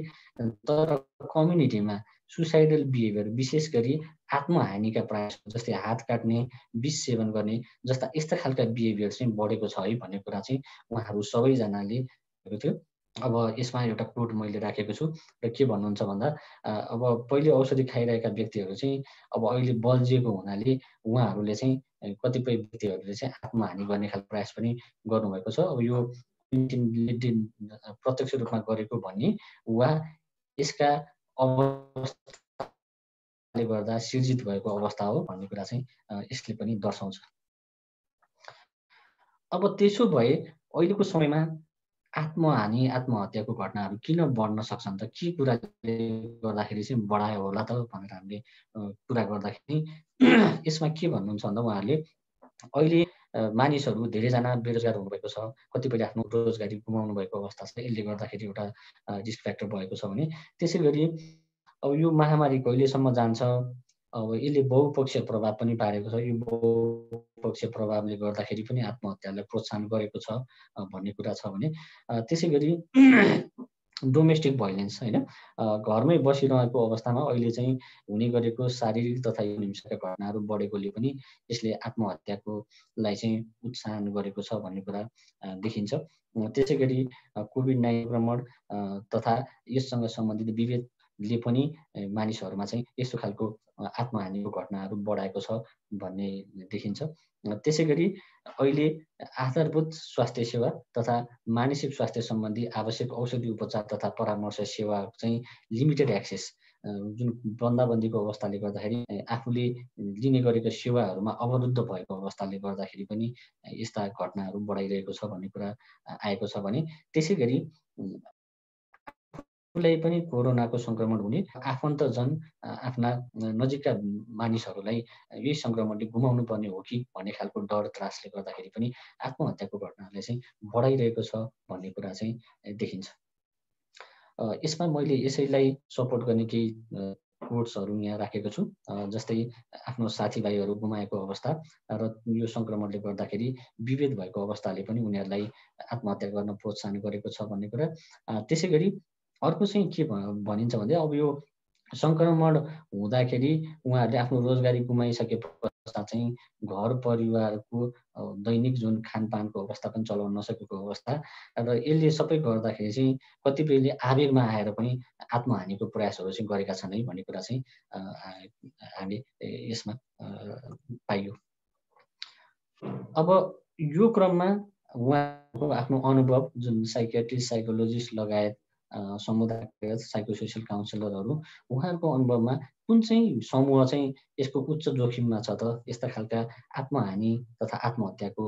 तर कम्युनिटीमा सुसाइडल बिहेभियर विशेष गरी आत्महानिका प्रयास जस्तै हात काट्ने, विष सेवन गर्ने जस्ता यस्ता खालका बिहेभियर चाहिँ बढेको छ है भन्ने कुरा चाहिँ उहाँहरू सबैजनाले भनेको थियो। अब यसमा एउटा कोट मैले राखेको छु र के भन्नुहुन्छ भन्दा अब पहिले औषधि खाइरहेका व्यक्तिहरू चाहिँ अब अहिले बल्झिएको हुनाले उहाँहरूले चाहिँ कतिपय व्यक्तिहरूले चाहिँ आत्महानि गर्ने खालको प्रयास पनि गर्नुभएको छ। अब यो प्रत्यक्ष रूपमा गरेको भन्ने वा यसका अवस्थाले गर्दा सिर्जित भएको अवस्था हो भन्ने कुरा चाहिँ यसले पनि दर्शाउँछ। अब त्यसो भए अहिलेको समयमा आत्महानि आत्महत्याको घटनाहरू किन बढ्न सक्छन् त, के कुराले गर्दाखेरि चाहिँ बढायो होला त भनेर हामीले कुरा गर्दाखेरि यसमा के भन्नुहुन्छ भन्दा उहाँहरूले अहिले मानिसहरू धेरैजना बेरोजगार हुनुभएको छ, कतिपयले आफ्नो रोजगारी गुमाउनु भएको अवस्था छ। यसले गर्दाखेरि एउटा रिस्क फ्याक्टर भएको छ भने त्यसै गरी अब यो महामारी कहिलेसम्म जान्छ, अब यसले बहुपक्षीय प्रभाव पनि पारेको छ। यो बहुपक्षीय प्रभावले गर्दाखेरि पनि आत्महत्यालाई प्रोत्साहन गरेको छ भन्ने कुरा छ भने त्यसै गरी डोमेस्टिक भाइलेन्स होइन, घरमै बसिरहेको अवस्थामा अहिले चाहिँ हुने गरेको शारीरिक तथा यौन हिंसाका घटनाहरू बढेकोले पनि यसले आत्महत्याकोलाई चाहिँ उत्साहन गरेको छ भन्ने कुरा देखिन्छ। त्यसै गरी कोभिड-19 संक्रमण तथा यससँग सम्बन्धित विविध ले पनि मानिसहरूमा चाहिँ यस्तो खालको आत्महानिको घटनाहरू बढाएको छ भन्ने देखिन्छ। त्यसै गरी अहिले आधारभूत स्वास्थ्य सेवा तथा मानसिक स्वास्थ्य सम्बन्धी आवश्यक औषधि उपचार तथा परामर्श सेवा चाहिँ लिमिटेड एक्सेस जुन बन्दाबन्दीको अवस्थाले गर्दाखेरि आफूले लिने गरेको सेवाहरूमा अवरुद्ध भएको अवस्थाले गर्दाखेरि पनि यस्ता घटनाहरू बढाइरहेको छ भन्ने कुरा आएको छ भने त्यसै गरी आफूलाई पनि कोरोनाको संक्रमण हुने आफन्तजन आफ्ना नजिकका मानिसहरूलाई यही संक्रमणले गुमाउनु पर्ने हो कि भन्ने खालको डर त्रासले गर्दाखेरि पनि आत्महत्याको घटनाहरूले चाहिँ बढाइरहेको छ भन्ने कुरा चाहिँ देखिन्छ। यसमा मैले यसैलाई सपोर्ट गर्ने केही कोट्सहरू यहाँ राखेको छु। जस्तै आफ्नो साथीभाइहरू गुमाएको अवस्था र यो संक्रमणले गर्दाखेरि विभेद भएको अवस्थाले पनि उनीहरूलाई आत्महत्या गर्न प्रोत्साहन गरेको छ भन्ने कुरा। त्यसै गरी अर्को चाहिँ के भनिन्छ भने अब यो संक्रमण हुँदाखेरि उहाँहरूले आफ्नो रोजगारी गुमाइसके पश्चात चाहिँ घर परिवारको दैनिक जुन खानपानको अवस्था पनि चलाउन नसकेको अवस्था र यसले सबै गर्दाखेरि चाहिँ कतिपयले आवेगमा आएर पनि आत्महानिको प्रयासहरू चाहिँ गरेका छन् है भन्ने कुरा चाहिँ हामीले यसमा पाइयो। अब यो क्रममा उहाँको आफ्नो अनुभव जुन साइकियाट्रिस्ट साइकोलोजिस्ट लगायत समुदायगत साइकोसोसियल काउन्सिलरहरू उहाँहरूको अनुभवमा कुन चाहिँ समूह चाहिँ यसको उच्च जोखिममा छ त, यस्ता खालका आत्महानि तथा आत्महत्याको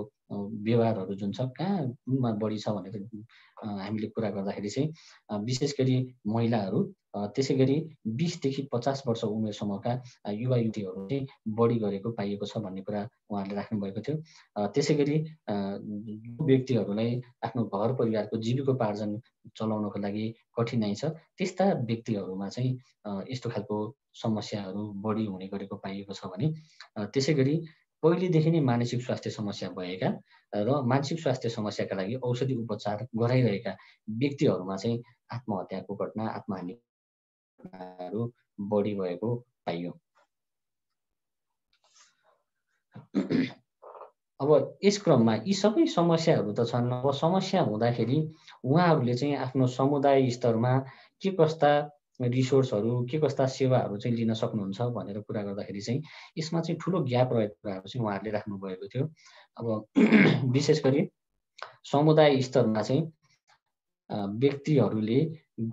व्यवहारहरू जुन छ कहाँमा बढी छ भनेर हामीले कुरा गर्दाखेरि चाहिँ विशेष गरी महिलाहरू त्यसै गरी 20 देखि 50 वर्ष उमेर समूहका युवा युवतीहरू चाहिँ बढी गरेको पाइएको छ भन्ने कुरा उहाँहरूले राख्नु भएको थियो। त्यसै गरी व्यक्तिहरूलाई आफ्नो घर परिवारको जीविकोपार्जन चलाउनको लागि कठिनाइ छ त्यस्ता व्यक्तिहरूमा चाहिँ यस्तो खालको समस्याहरू बढी हुने गरेको पाइएको छ भने त्यसै गरी पहिलेदेखि नै मानसिक स्वास्थ्य समस्या भएका र मानसिक स्वास्थ्य समस्याका लागि औषधि उपचार गराइरहेका व्यक्तिहरूमा चाहिँ आत्महत्याको घटना आत्महानिहरू बढी भएको पाइयो। अब यस क्रममा यी सबै समस्याहरू त छन्। अब समस्या हुँदाखेरि उहाँहरूले चाहिँ आफ्नो समुदाय स्तरमा के कस्ता रिसोर्सहरू के कस्ता सेवाहरू चाहिँ लिन सक्नुहुन्छ भनेर कुरा गर्दाखेरि चाहिँ यसमा चाहिँ ठुलो ग्याप रहेको कुराहरू चाहिँ उहाँहरूले राख्नु भएको थियो। अब विशेष गरी समुदाय स्तरमा चाहिँ व्यक्तिहरूले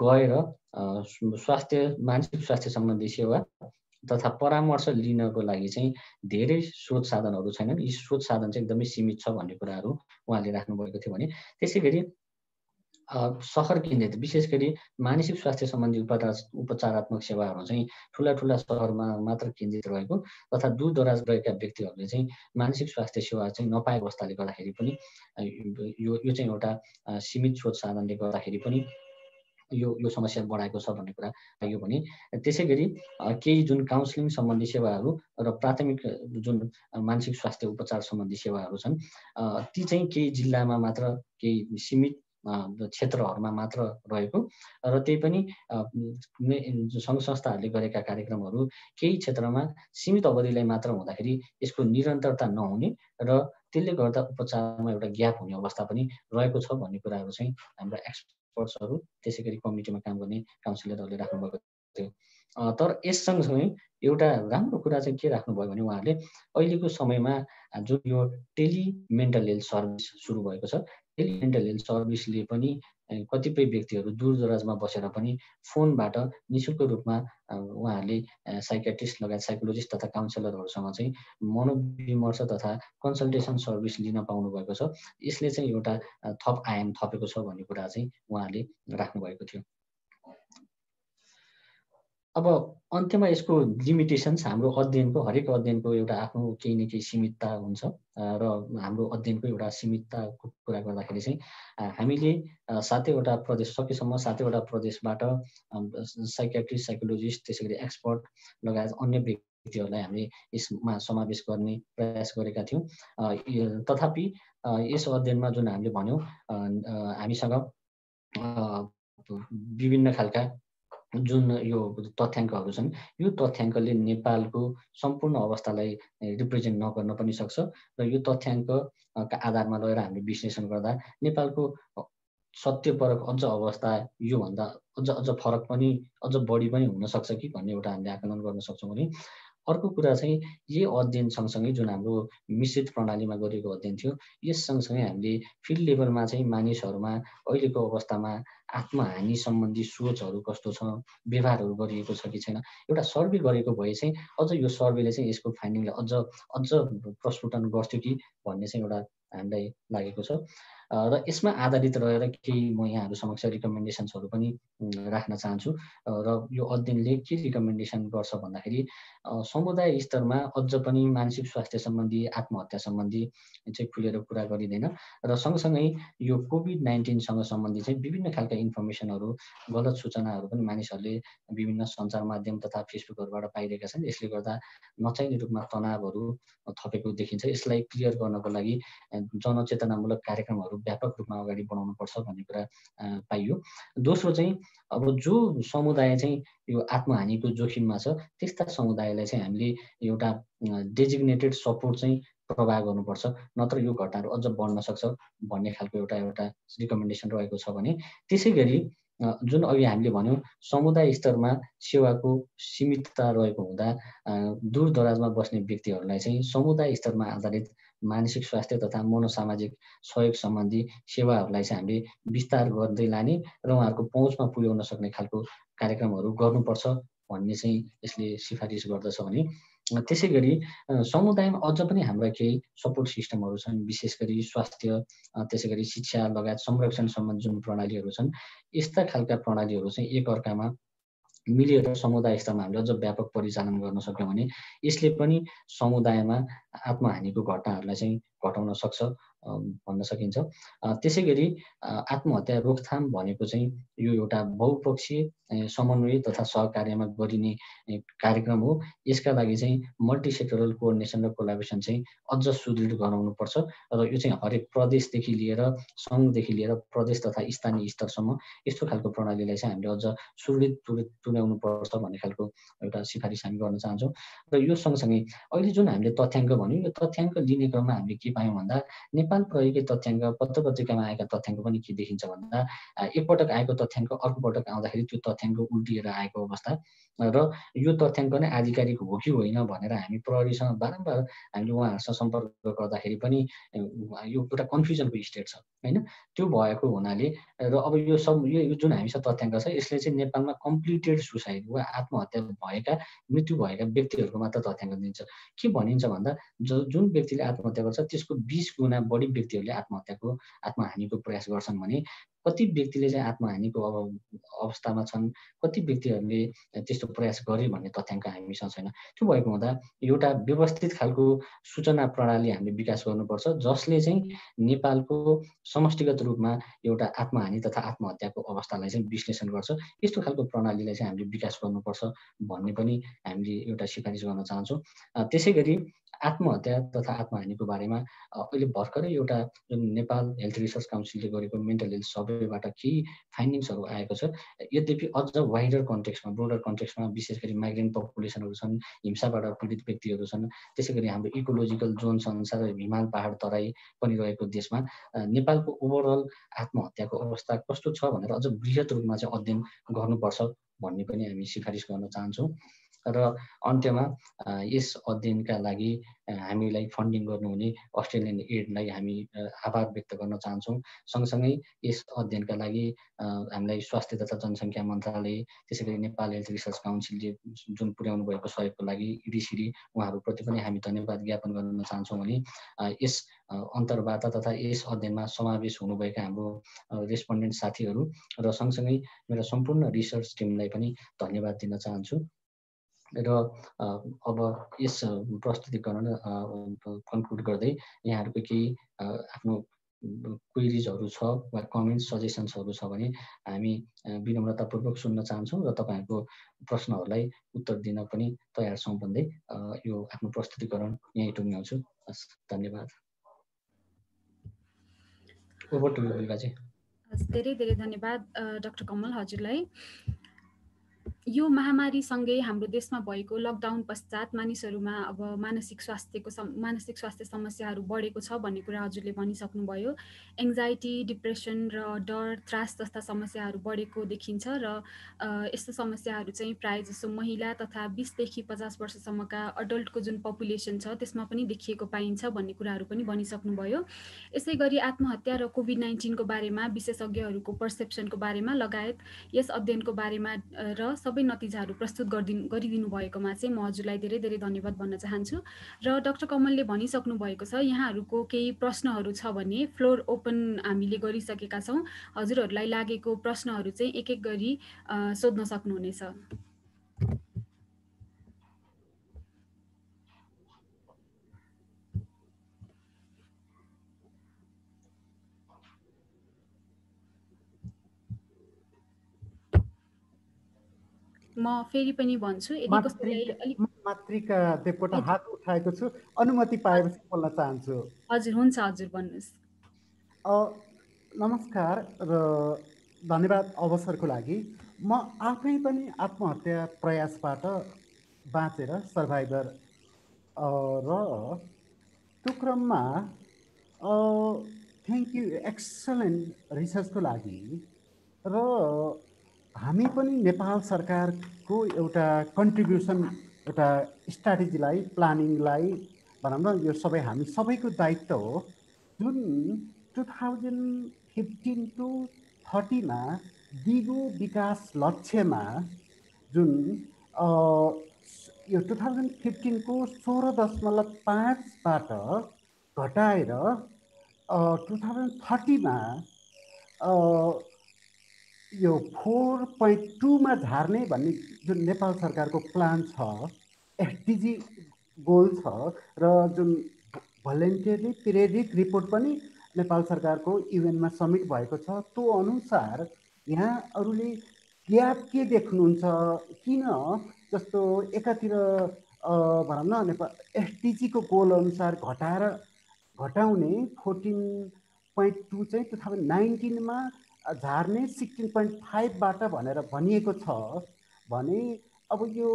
गएर मानसिक स्वास्थ्य सम्बन्धी सेवा तथा परामर्श लिनको लागि चाहिँ धेरै स्रोत साधनहरू छैनन्। यी स्रोत साधन चाहिँ एकदमै सीमित छ भन्ने कुराहरू उहाँले राख्नु भएको थियो भने त्यसै गरी सहर केन्द्रित विशेष गरी मानसिक स्वास्थ्य सम्बन्धी उपचारात्मक सेवाहरू चाहिँ ठुला ठुला सहरमा मात्र केन्द्रित रहेको तथा दूर दराज रहेका व्यक्तिहरूले चाहिँ मानसिक स्वास्थ्य सेवा चाहिँ नपाएको अवस्थाले गर्दाखेरि पनि यो चाहिँ एउटा सीमित स्रोत साधनले गर्दाखेरि पनि यो समस्या बढाएको छ भन्ने कुरा पाइयो भने त्यसै गरी केही जुन काउन्सिलिङ सम्बन्धी सेवाहरू र प्राथमिक जुन मानसिक स्वास्थ्य उपचार सम्बन्धी सेवाहरू छन् ती चाहिँ केही जिल्लामा मात्र केही सीमित क्षेत्रहरूमा मात्र रहेको र त्यही पनि सङ्घ संस्थाहरूले गरेका कार्यक्रमहरू केही क्षेत्रमा सीमित अवधिलाई मात्र हुँदाखेरि यसको निरन्तरता नहुने र त्यसले गर्दा उपचारमा एउटा ग्याप हुने अवस्था पनि रहेको छ भन्ने कुराहरू चाहिँ हाम्रा एक्सपर्ट्सहरू त्यसै गरी कमिटीमा काम गर्ने काउन्सिलरहरूले राख्नुभएको थियो। तर यस सँगसँगै एउटा राम्रो कुरा चाहिँ के राख्नुभयो भने उहाँहरूले अहिलेको समयमा जुन यो टेली मेन्टल हेल्थ सर्भिस सुरु भएको छ टेली मेन्टल हेल्थ सर्भिसले पनि कतिपय व्यक्तिहरू दूर दराजमा बसेर पनि फोनबाट निःशुल्क रूपमा उहाँहरूले साइकियाट्रिस्ट लगायत साइकोलोजिस्ट तथा काउन्सिलरहरूसँग चाहिँ मनोविमर्श तथा कन्सल्टेसन सर्भिस लिन पाउनु भएको छ। यसले चाहिँ एउटा थप आयाम थपेको छ भन्ने कुरा चाहिँ उहाँहरूले राख्नुभएको थियो। अब अन्त्यमा यसको लिमिटेसन्स हाम्रो अध्ययनको हरेक अध्ययनको एउटा आफ्नो केही न केही सीमितता हुन्छ र हाम्रो अध्ययनको एउटा सीमितताको कुरा गर्दाखेरि चाहिँ हामीले 7वटा प्रदेश सकेसम्म 7वटा प्रदेशबाट साइकियाट्रिस्ट साइकोलोजिस्ट त्यसै गरी एक्सपर्ट लगायत अन्य व्यक्तिहरूलाई हामीले यसमा समावेश गर्ने प्रयास गरेका थियौँ। तथापि यस अध्ययनमा जुन हामीले भन्यौँ हामीसँग विभिन्न खालका जुन यो तथ्याङ्कहरू छन् यो तथ्याङ्कले नेपालको सम्पूर्ण अवस्थालाई रिप्रेजेन्ट नगर्न पनि सक्छ र यो तथ्याङ्कका आधारमा रहेर हामीले विश्लेषण गर्दा नेपालको सत्यपरक अझ अवस्था योभन्दा अझ फरक पनि अझ बढी पनि हुनसक्छ कि भन्ने एउटा हामीले आकलन गर्न सक्छौँ भने अर्को कुरा चाहिँ यही अध्ययन सँगसँगै जुन हाम्रो मिश्रित प्रणालीमा गरिएको अध्ययन थियो यस सँगसँगै हामीले फिल्ड लेभलमा चाहिँ मानिसहरूमा अहिलेको अवस्थामा आत्महानि सम्बन्धी सोचहरू कस्तो छ व्यवहारहरू गरिएको छ कि छैन एउटा सर्वे गरेको भए चाहिँ अझ यो सर्वेले चाहिँ यसको फाइन्डिङलाई अझ प्रस्फुटन गर्थ्यो कि भन्ने चाहिँ एउटा हामीलाई लागेको छ र यसमा आधारित रहेर केही म यहाँहरू समक्ष रिकमेन्डेसन्सहरू पनि राख्न चाहन्छु र यो अध्ययनले के रिकमेन्डेसन गर्छ भन्दाखेरि समुदाय स्तरमा अझ पनि मानसिक स्वास्थ्य सम्बन्धी आत्महत्या सम्बन्धी चाहिँ खुलेर कुरा गरिँदैन र सँगसँगै यो कोभिड-19सँग सम्बन्धी चाहिँ विभिन्न खालका इन्फर्मेसनहरू गलत सूचनाहरू पनि मानिसहरूले विभिन्न सञ्चार माध्यम तथा फेसबुकहरूबाट पाइरहेका छन् यसले गर्दा नचाहिने रूपमा तनावहरू थपेको देखिन्छ यसलाई क्लियर गर्नको लागि जनचेतनामूलक कार्यक्रमहरू व्यापक रूपमा अगाडि बढाउनुपर्छ भन्ने कुरा पाइयो दोस्रो चाहिँ अब जो समुदाय चाहिँ यो आत्महानिको जोखिममा छ त्यस्ता समुदायलाई चाहिँ हामीले एउटा डेजिग्नेटेड सपोर्ट चाहिँ प्रवाह गर्नुपर्छ नत्र यो घटनाहरू अझ बढ्न सक्छ भन्ने खालको एउटा रिकमेन्डेसन रहेको छ भने त्यसै गरी जुन अघि हामीले भन्यौँ समुदाय स्तरमा सेवाको सीमितता रहेको हुँदा दूर दराजमा बस्ने व्यक्तिहरूलाई चाहिँ समुदाय स्तरमा आधारित मानसिक स्वास्थ्य तथा मनोसामाजिक सहयोग सम्बन्धी सेवाहरूलाई चाहिँ हामीले विस्तार गर्दै लाने र उहाँहरूको पहुँचमा पुर्याउन सक्ने खालको कार्यक्रमहरू गर्नुपर्छ भन्ने चाहिँ यसले सिफारिस गर्दछ भने त्यसै गरी समुदायमा अझ पनि हाम्रा केही सपोर्ट सिस्टमहरू छन् विशेष गरी स्वास्थ्य त्यसै गरी शिक्षा लगायत संरक्षण सम्बन्धी जुन प्रणालीहरू छन् यस्ता खालका प्रणालीहरू चाहिँ एकअर्कामा मिलेर समुदाय स्तरमा हामीले अझ व्यापक परिचालन गर्न सक्यौँ भने यसले पनि समुदायमा आत्महानिको घटनाहरूलाई चाहिँ घटाउन सक्छ भन्न सकिन्छ त्यसै गरी आत्महत्या रोकथाम भनेको चाहिँ यो एउटा बहुपक्षीय समन्वय तथा सहकार्यमा गरिने कार्यक्रम हो यसका लागि चाहिँ मल्टिसेक्टरल कोअर्डिनेसन र कोलाबोरेसन चाहिँ अझ सुदृढ गराउनुपर्छ र यो चाहिँ हरेक प्रदेशदेखि लिएर सङ्घदेखि लिएर प्रदेश तथा स्थानीय स्तरसम्म यस्तो खालको प्रणालीलाई चाहिँ हामीले अझ सुदृढ तुल्याउनु पर्छ भन्ने खालको एउटा सिफारिस हामी गर्न चाहन्छौँ र यो सँगसँगै अहिले जुन हामीले तथ्याङ्क भन्यौँ यो तथ्याङ्क लिने क्रममा हामीले के पायौँ भन्दा नेपाल प्रहरीकै तथ्याङ्क पत्र पत्रिकामा आएका तथ्याङ्क पनि के देखिन्छ भन्दा एकपटक आएको तथ्याङ्क अर्को पटक आउँदाखेरि त्यो तथ्याङ्क उल्टिएर आएको अवस्था र यो तथ्याङ्क नै आधिकारिक हो कि होइन भनेर हामी प्रहरीसँग बारम्बार हामीले उहाँहरूसँग सम्पर्क गर्दाखेरि पनि यो एउटा कन्फ्युजनको स्टेट छ होइन त्यो भएको हुनाले र अब यो जुन हामीसँग तथ्याङ्क छ यसले चाहिँ नेपालमा कम्प्लिटेड सुसाइड वा आत्महत्या भएका मृत्यु भएका व्यक्तिहरूको मात्र तथ्याङ्क दिन्छ के भनिन्छ भन्दा जुन व्यक्तिले आत्महत्या गर्छ त्यसको 20 गुणा बढी व्यक्तिहरूले आत्महानिको प्रयास गर्छन् भने कति व्यक्तिले चाहिँ आत्महानिको अवस्थामा छन् कति व्यक्तिहरूले त्यस्तो प्रयास गरे भन्ने तथ्याङ्क हामीसँग छैन त्यो भएको हुँदा एउटा व्यवस्थित खालको सूचना प्रणाली हामीले विकास गर्नुपर्छ जसले चाहिँ नेपालको समष्टिगत रूपमा एउटा आत्महानि तथा आत्महत्याको अवस्थालाई चाहिँ विश्लेषण गर्छ यस्तो खालको प्रणालीलाई चाहिँ हामीले विकास गर्नुपर्छ भन्ने पनि हामीले एउटा सिफारिस गर्न चाहन्छौँ त्यसै गरी आत्महत्या तथा आत्महानिको बारेमा अहिले भर्खरै एउटा जुन नेपाल हेल्थ रिसर्च काउन्सिलले गरेको मेन्टल हेल्थ सर्वेबाट केही फाइन्डिङ्सहरू आएको छ यद्यपि अझ वाइडर कन्टेक्स्टमा ब्रोडर कन्टेक्स्टमा विशेष गरी माइग्रेन्ट पपुलेसनहरू छन् हिंसाबाट पीडित व्यक्तिहरू छन् त्यसै गरी हाम्रो इकोलोजिकल जोन्स अनुसार हिमाल पहाड तराई पनि रहेको देशमा नेपालको ओभरअल आत्महत्याको अवस्था कस्तो छ भनेर अझ बृहत रूपमा चाहिँ अध्ययन गर्नुपर्छ भन्ने पनि हामी सिफारिस गर्न चाहन्छौँ र अन्त्यमा यस अध्ययनका लागि हामीलाई फन्डिङ गर्नुहुने अस्ट्रेलियन एडलाई हामी आभार व्यक्त गर्न चाहन्छौँ सँगसँगै यस अध्ययनका लागि हामीलाई स्वास्थ्य तथा जनसङ्ख्या मन्त्रालय त्यसै गरी नेपाल हेल्थ रिसर्च काउन्सिलले जुन पुर्याउनु भएको सहयोगको लागि इडिसिडी उहाँहरूप्रति पनि हामी धन्यवाद ज्ञापन गर्न चाहन्छौँ भने यस अन्तर्वार्ता तथा यस अध्ययनमा समावेश हुनुभएका हाम्रो रेस्पोन्डेन्ट साथीहरू र सँगसँगै मेरो सम्पूर्ण रिसर्च टिमलाई पनि धन्यवाद दिन चाहन्छु र अब यस प्रस्तुतिकरण कन्क्लुड गर्दै यहाँहरूको केही आफ्नो क्वेरिजहरू छ वा कमेन्ट्स सजेसन्सहरू छ भने हामी विनम्रतापूर्वक सुन्न चाहन्छौँ र तपाईँहरूको प्रश्नहरूलाई उत्तर दिन पनि तयार छौँ भन्दै यो आफ्नो प्रस्तुतिकरण यहीँ टुङ्ग्याउँछु हस् धन्यवाद ओभर टु यु दुर्गाजी
धेरै धेरै धन्यवाद डाक्टर कमल हजुरलाई यो महामारीसँगै हाम्रो देशमा भएको लकडाउन पश्चात मानिसहरूमा अब मानसिक स्वास्थ्य समस्याहरू बढेको छ भन्ने कुरा हजुरले भनिसक्नुभयो। एङ्जाइटी, डिप्रेसन र डर, त्रास जस्ता समस्याहरू बढेको देखिन्छ र यस्तो समस्याहरू चाहिँ प्रायः जसो महिला तथा 20 देखि 50 वर्षसम्मका अडल्टको जुन पपुलेसन छ त्यसमा पनि देखिएको पाइन्छ भन्ने कुराहरू पनि भनिसक्नुभयो। यसै गरी आत्महत्या र कोभिड-19 को बारेमा विशेषज्ञहरूको पर्सेप्सनको बारेमा लगायत यस अध्ययनको बारेमा र सबै नतिजाहरू प्रस्तुत गरिदिनु भएकोमा चाहिँ म हजुरलाई धेरै धेरै धन्यवाद भन्न चाहन्छु। र डाक्टर कमलले भनिसक्नु भएको छ, यहाँहरूको केही प्रश्नहरू छ भने फ्लोर ओपन हामीले गरिसकेका छौँ। हजुरहरूलाई लागेको प्रश्नहरू चाहिँ एक एक गरी सोध्न सक्नुहुनेछ। म फेरि पनि भन्छु, यदि कसैलाई अलिक
मातृका देवकोटा हात उठाएको छु, अनुमति पाएपछि बोल्न चाहन्छु।
हजुर, हुन्छ, हजुर भन्नुहोस्।
नमस्कार र धन्यवाद अवसरको लागि। म आफै पनि आत्महत्या प्रयासबाट बाँचेर सर्भाइभर र त्यो क्रममा थ्याङ्क यू एक्सलेन्ट रिसर्चको लागि। र हामी पनि नेपाल सरकारको एउटा कन्ट्रिब्युसन, एउटा स्ट्राटेजीलाई, प्लानिङलाई भनौँ न, यो सबै हामी सबैको दायित्व हो। जुन 2015 to 30 दिगो विकास लक्ष्यमा जुन यो 2015 को 16.5बाट घटाएर 2030 यो 4.2 झार्ने भन्ने जुन नेपाल सरकारको प्लान छ, एसडिजी गोल छ, र जुन भोलिन्टियरली पिरियडिक रिपोर्ट पनि नेपाल सरकारको युएनमा सब्मिट भएको छ, त्यो अनुसार यहाँ अरूले ग्याप के देख्नुहुन्छ? किन जस्तो एकातिर भनौँ न, नेपाल एसडिजीको गोल अनुसार घटाउने 14.2 चाहिँ 2019 झार्ने 16.5बाट भनेर भनिएको छ भने अब यो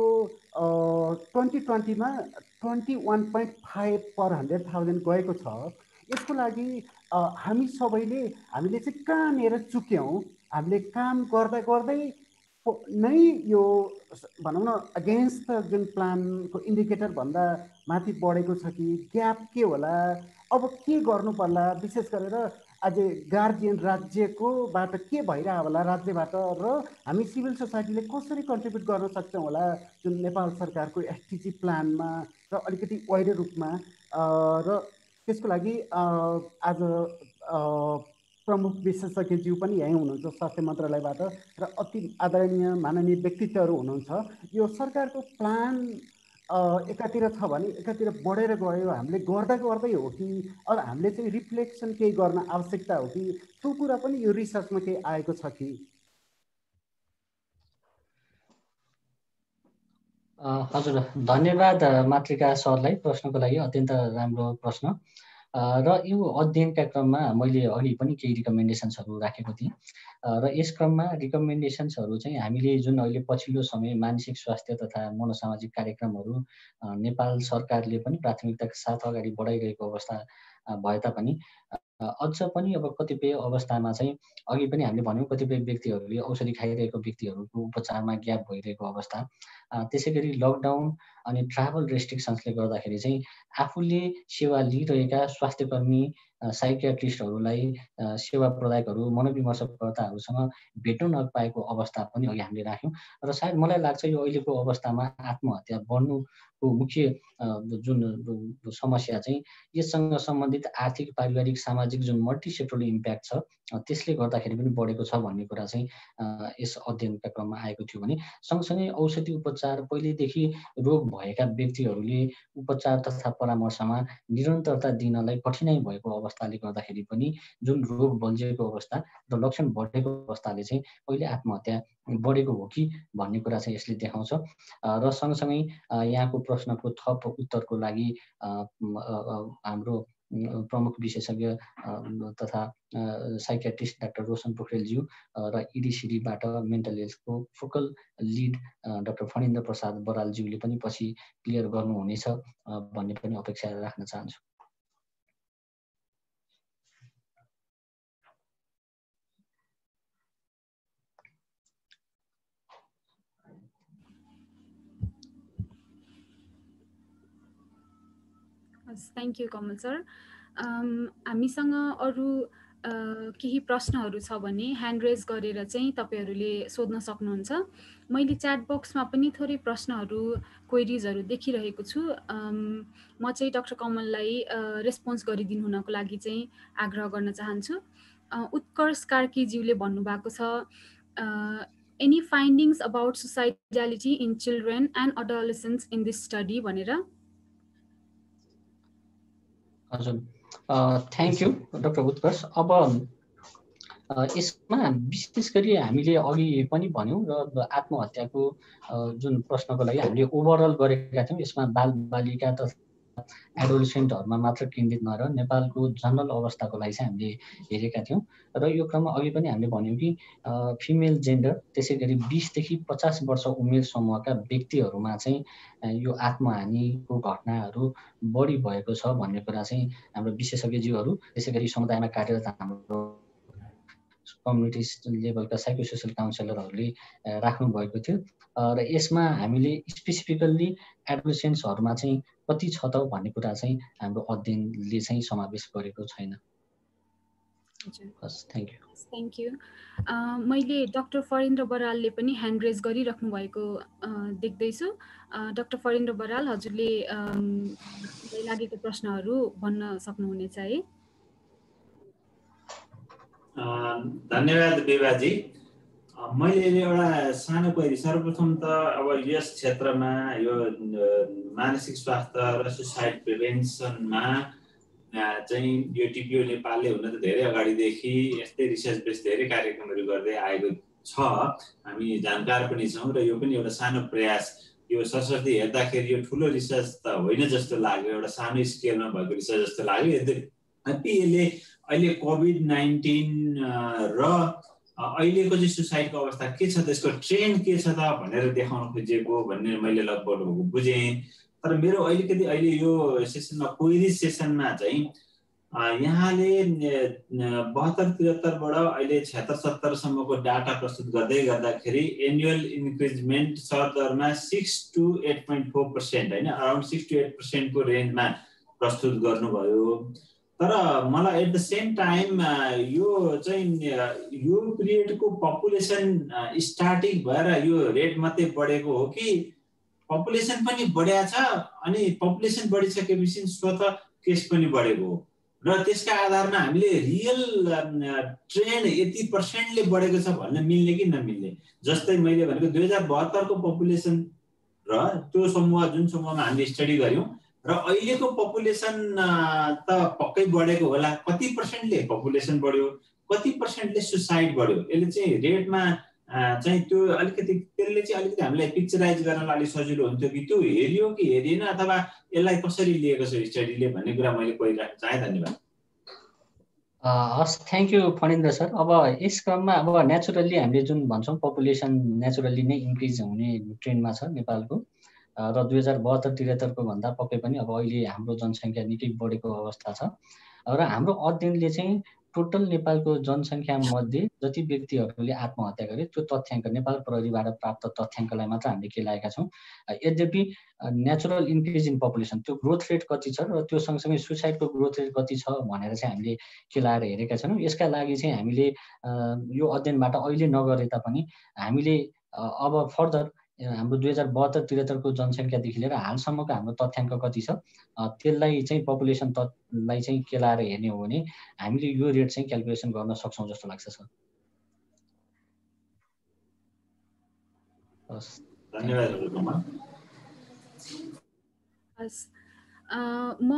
2020 21.5 पर 100,000 गएको छ। यसको लागि हामीले चाहिँ कहाँनिर चुक्यौँ? हामीले काम गर्दा गर्दै नै यो भनौँ न अगेन्स्ट जुन प्लानको इन्डिकेटर भन्दा माथि बढेको छ कि ग्याप के होला? अब के गर्नु पर्ला? विशेष गरेर अझै गार्जियन राज्यकोबाट के भइरहेको होला राज्यबाट, र हामी सिभिल सोसाइटीले कसरी कन्ट्रिब्युट गर्न सक्छौँ होला जुन नेपाल सरकारको एसडिजी प्लानमा र अलिकति वाइडर रूपमा। र त्यसको लागि आज प्रमुख विशेषज्ञज्यू पनि यहीँ हुनुहुन्छ स्वास्थ्य मन्त्रालयबाट, र अति आदरणीय माननीय व्यक्तित्वहरू हुनुहुन्छ। यो सरकारको प्लान एकातिर छ भने एकातिर बढेर गयो, हामीले गर्दा गर्दै हो कि अरू हामीले चाहिँ रिफ्लेक्सन केही गर्न आवश्यकता हो कि? त्यो कुरा पनि यो रिसर्चमा केही आएको छ कि?
हजुर, धन्यवाद मातृका सरलाई प्रश्नको लागि। अत्यन्त राम्रो प्रश्न। र यो अध्ययनका क्रममा मैले अघि पनि केही रिकमेन्डेसन्सहरू राखेको थिएँ, र यस क्रममा रिकमेन्डेसन्सहरू चाहिँ हामीले जुन अहिले पछिल्लो समय मानसिक स्वास्थ्य तथा मनोसामाजिक कार्यक्रमहरू नेपाल सरकारले पनि प्राथमिकताका साथ अगाडि बढाइरहेको अवस्था भए तापनि अझ पनि अब कतिपय अवस्थामा चाहिँ अघि पनि हामीले भन्यौँ, कतिपय व्यक्तिहरूले औषधि खाइरहेको व्यक्तिहरूको उपचारमा ग्याप भइरहेको अवस्था, त्यसै गरी लकडाउन अनि ट्राभल रेस्ट्रिक्सन्सले गर्दाखेरि चाहिँ आफूले सेवा लिइरहेका स्वास्थ्यकर्मी, साइकियाट्रिस्टहरूलाई, सेवा प्रदायकहरू, मनोविमर्शकर्ताहरूसँग भेट्न नपाएको अवस्था पनि अघि हामीले राख्यौँ। र सायद मलाई लाग्छ यो अहिलेको अवस्थामा आत्महत्या बढ्नुको मुख्य जुन समस्या चाहिँ यससँग सम्बन्धित आर्थिक, पारिवारिक, सामाजिक जुन मल्टिसेक्टरल इम्प्याक्ट छ त्यसले गर्दाखेरि पनि बढेको छ भन्ने कुरा चाहिँ यस अध्ययनका क्रममा आएको थियो भने सँगसँगै औषधि उपचार पहिलेदेखि रोग भएका व्यक्तिहरूले उपचार तथा परामर्शमा निरन्तरता दिनलाई कठिनाइ भएको अवस्थाले गर्दाखेरि पनि जुन रोग बल्झिएको अवस्था र लक्षण बढेको अवस्थाले चाहिँ पहिले आत्महत्या बढेको हो कि भन्ने कुरा चाहिँ यसले देखाउँछ। र सँगसँगै यहाँको प्रश्नको थप उत्तरको लागि हाम्रो प्रमुख विशेषज्ञ तथा साइकियाट्रिस्ट डाक्टर रोशन पोखरेलज्यू र इडिसिडीबाट मेन्टल हेल्थको focal lead doctor Phanindra Prasad बरालज्यूले पनि पछि क्लियर गर्नुहुनेछ भन्ने पनि अपेक्षा राख्न चाहन्छु।
Thank you Kamal sir. हामीसँग अरू केही प्रश्नहरू छ भने ह्यान्ड रेज गरेर चाहिँ तपाईहरूले सोध्न सक्नुहुन्छ। मैले च्याट बक्समा पनि थोरै प्रश्नहरू क्वेरिजहरू देखिरहेको छु। म चाहिँ डाक्टर कमललाई रेस्पोन्स गरिदिनु हुनको लागि चाहिँ आग्रह गर्न चाहन्छु। उत्कर्ष कार्कीज्यूले भन्नुभएको छ any findings about suicidality in children and adolescents in this study भनेर।
हजुर, थ्याङ्क यू डाक्टर उत्कर्ष। अब यसमा विशेष गरी हामीले अघि पनि भन्यौँ र आत्महत्याको जुन प्रश्नको लागि हामीले ओभरअल गरेका थियौँ, यसमा बालबालिका तथा एडोलेसेन्टहरूमा मात्र केन्द्रित नरहेर नेपालको जनरल अवस्थाको लागि चाहिँ हामीले हेरेका थियौँ। र यो क्रममा अघि पनि हामीले भन्यौँ कि फिमेल जेन्डर त्यसै गरी 20 देखि 50 वर्ष उमेर समूहका व्यक्तिहरूमा चाहिँ यो आत्महानिको घटनाहरू बढी भएको छ भन्ने कुरा चाहिँ हाम्रो विशेषज्ञज्यूहरू त्यसै गरी समुदायमा कार्यरत हाम्रो कम्युनिटी लेभलका साइकोसोसियल काउन्सिलरहरूले राख्नु भएको थियो। र यसमा हामीले स्पेसिफिकल्ली एडोलेसेन्ट्सहरूमा चाहिँ कति छ त भन्ने कुरा चाहिँ हाम्रो अध्ययनले चाहिँ समावेश गरेको छैन। Thank you.
Thank you. मैले डाक्टर फरेन्द्र बरालले पनि ह्यान्ड रेज गरिराख्नु भएको देख्दैछु। डाक्टर फरेन्द्र बराल, हजुरले लागेको प्रश्नहरू भन्न सक्नुहुनेछ है?
धन्यवाद विभाजी। मैले एउटा सानो क्वेरी, सर्वप्रथम त अब यस क्षेत्रमा यो मानसिक स्वास्थ्य र सुसाइड प्रिभेन्सनमा चाहिँ यो टिपिओ नेपालले हुन त धेरै अगाडिदेखि यस्तै रिसर्च बेस धेरै कार्यक्रमहरू गर्दै आएको छ, हामी जानकार पनि छौँ र यो पनि एउटा सानो प्रयास। यो सरस्वती हेर्दाखेरि यो ठुलो रिसर्च त होइन जस्तो लाग्यो, एउटा सानो स्केलमा भएको रिसर्च जस्तो लाग्यो। यद्यपि यसले अहिले कोभिड-19 र अहिलेको चाहिँ सुसाइडको अवस्था के छ, त्यसको ट्रेन्ड के छ त भनेर देखाउन खोजेको भन्ने मैले लगभग बुझेँ। तर मेरो अहिले यो सेसनमा क्वेरी सेसनमा चाहिँ यहाँले 72-73बाट अहिले 76-77 सम्मको डाटा प्रस्तुत गर्दै गर्दाखेरि एनुअल इन्क्रिजमेन्ट सरदरमा 6 to 8.4% होइन, अराउन्ड 6 to 8% को रेन्जमा प्रस्तुत गर्नुभयो। तर मलाई एट द सेम टाइम यो चाहिँ यो पिरियडको पपुलेसन स्टार्टिङ भएर यो रेट मात्रै बढेको हो कि पपुलेसन पनि बढ्या छ अनि पपुलेसन बढिसकेपछि स्वत केस पनि बढेको हो र त्यसका आधारमा हामीले रियल ट्रेन्ड यति पर्सेन्टले बढेको छ भन्न मिल्ने कि नमिल्ने? जस्तै मैले भनेको 2072 को पपुलेसन र त्यो समूह जुन समूहमा हामीले स्टडी गर्यौं र अहिलेको पपुलेसन त पक्कै बढेको होला। कति पर्सेन्टले पपुलेसन बढ्यो, कति पर्सेन्टले सुसाइड बढ्यो, यसले चाहिँ रेटमा चाहिँ त्यो अलिकति त्यसले चाहिँ अलिकति हामीलाई पिक्चराइज गर्नलाई अलिक सजिलो हुन्थ्यो कि त्यो हेरियो कि हेरिएन अथवा यसलाई कसरी लिएको छ स्टडीले भन्ने कुरा मैले कोही राख्न चाहे। धन्यवाद।
हस्, थ्याङ्क यू फणिन्द्र सर। अब यस क्रममा अब नेचुरल्ली हामीले जुन भन्छौँ पपुलेसन नेचुरल्ली नै इन्क्रिज हुने ट्रेन्डमा छ नेपालको र 2072-73 को भन्दा पक्कै पनि अब अहिले हाम्रो जनसङ्ख्या निकै बढेको अवस्था छ र हाम्रो अध्ययनले चाहिँ टोटल नेपालको जनसङ्ख्या मध्ये जति व्यक्तिहरूले आत्महत्या गरे त्यो तथ्याङ्क नेपाल प्रहरीबाट प्राप्त तथ्याङ्कलाई मात्र हामीले केलाएका छौँ। यद्यपि नेचुरल इन्क्रिज इन पपुलेसन त्यो ग्रोथ रेट कति छ र त्यो सँगसँगै सुसाइडको ग्रोथ रेट कति छ भनेर चाहिँ हामीले केलाएर हेरेका छैनौँ। यसका लागि चाहिँ हामीले यो अध्ययनबाट अहिले नगरे तापनि हामीले अब फर्दर हाम्रो 2072-73 को जनसङ्ख्यादेखि लिएर हालसम्मको हाम्रो तथ्याङ्क कति छ त्यसलाई चाहिँ पपुलेसन तलाई चाहिँ केलाएर हेर्ने हो भने हामीले यो रेट चाहिँ क्याल्कुलेसन गर्न सक्छौँ जस्तो लाग्छ सर।
धन्यवाद।
म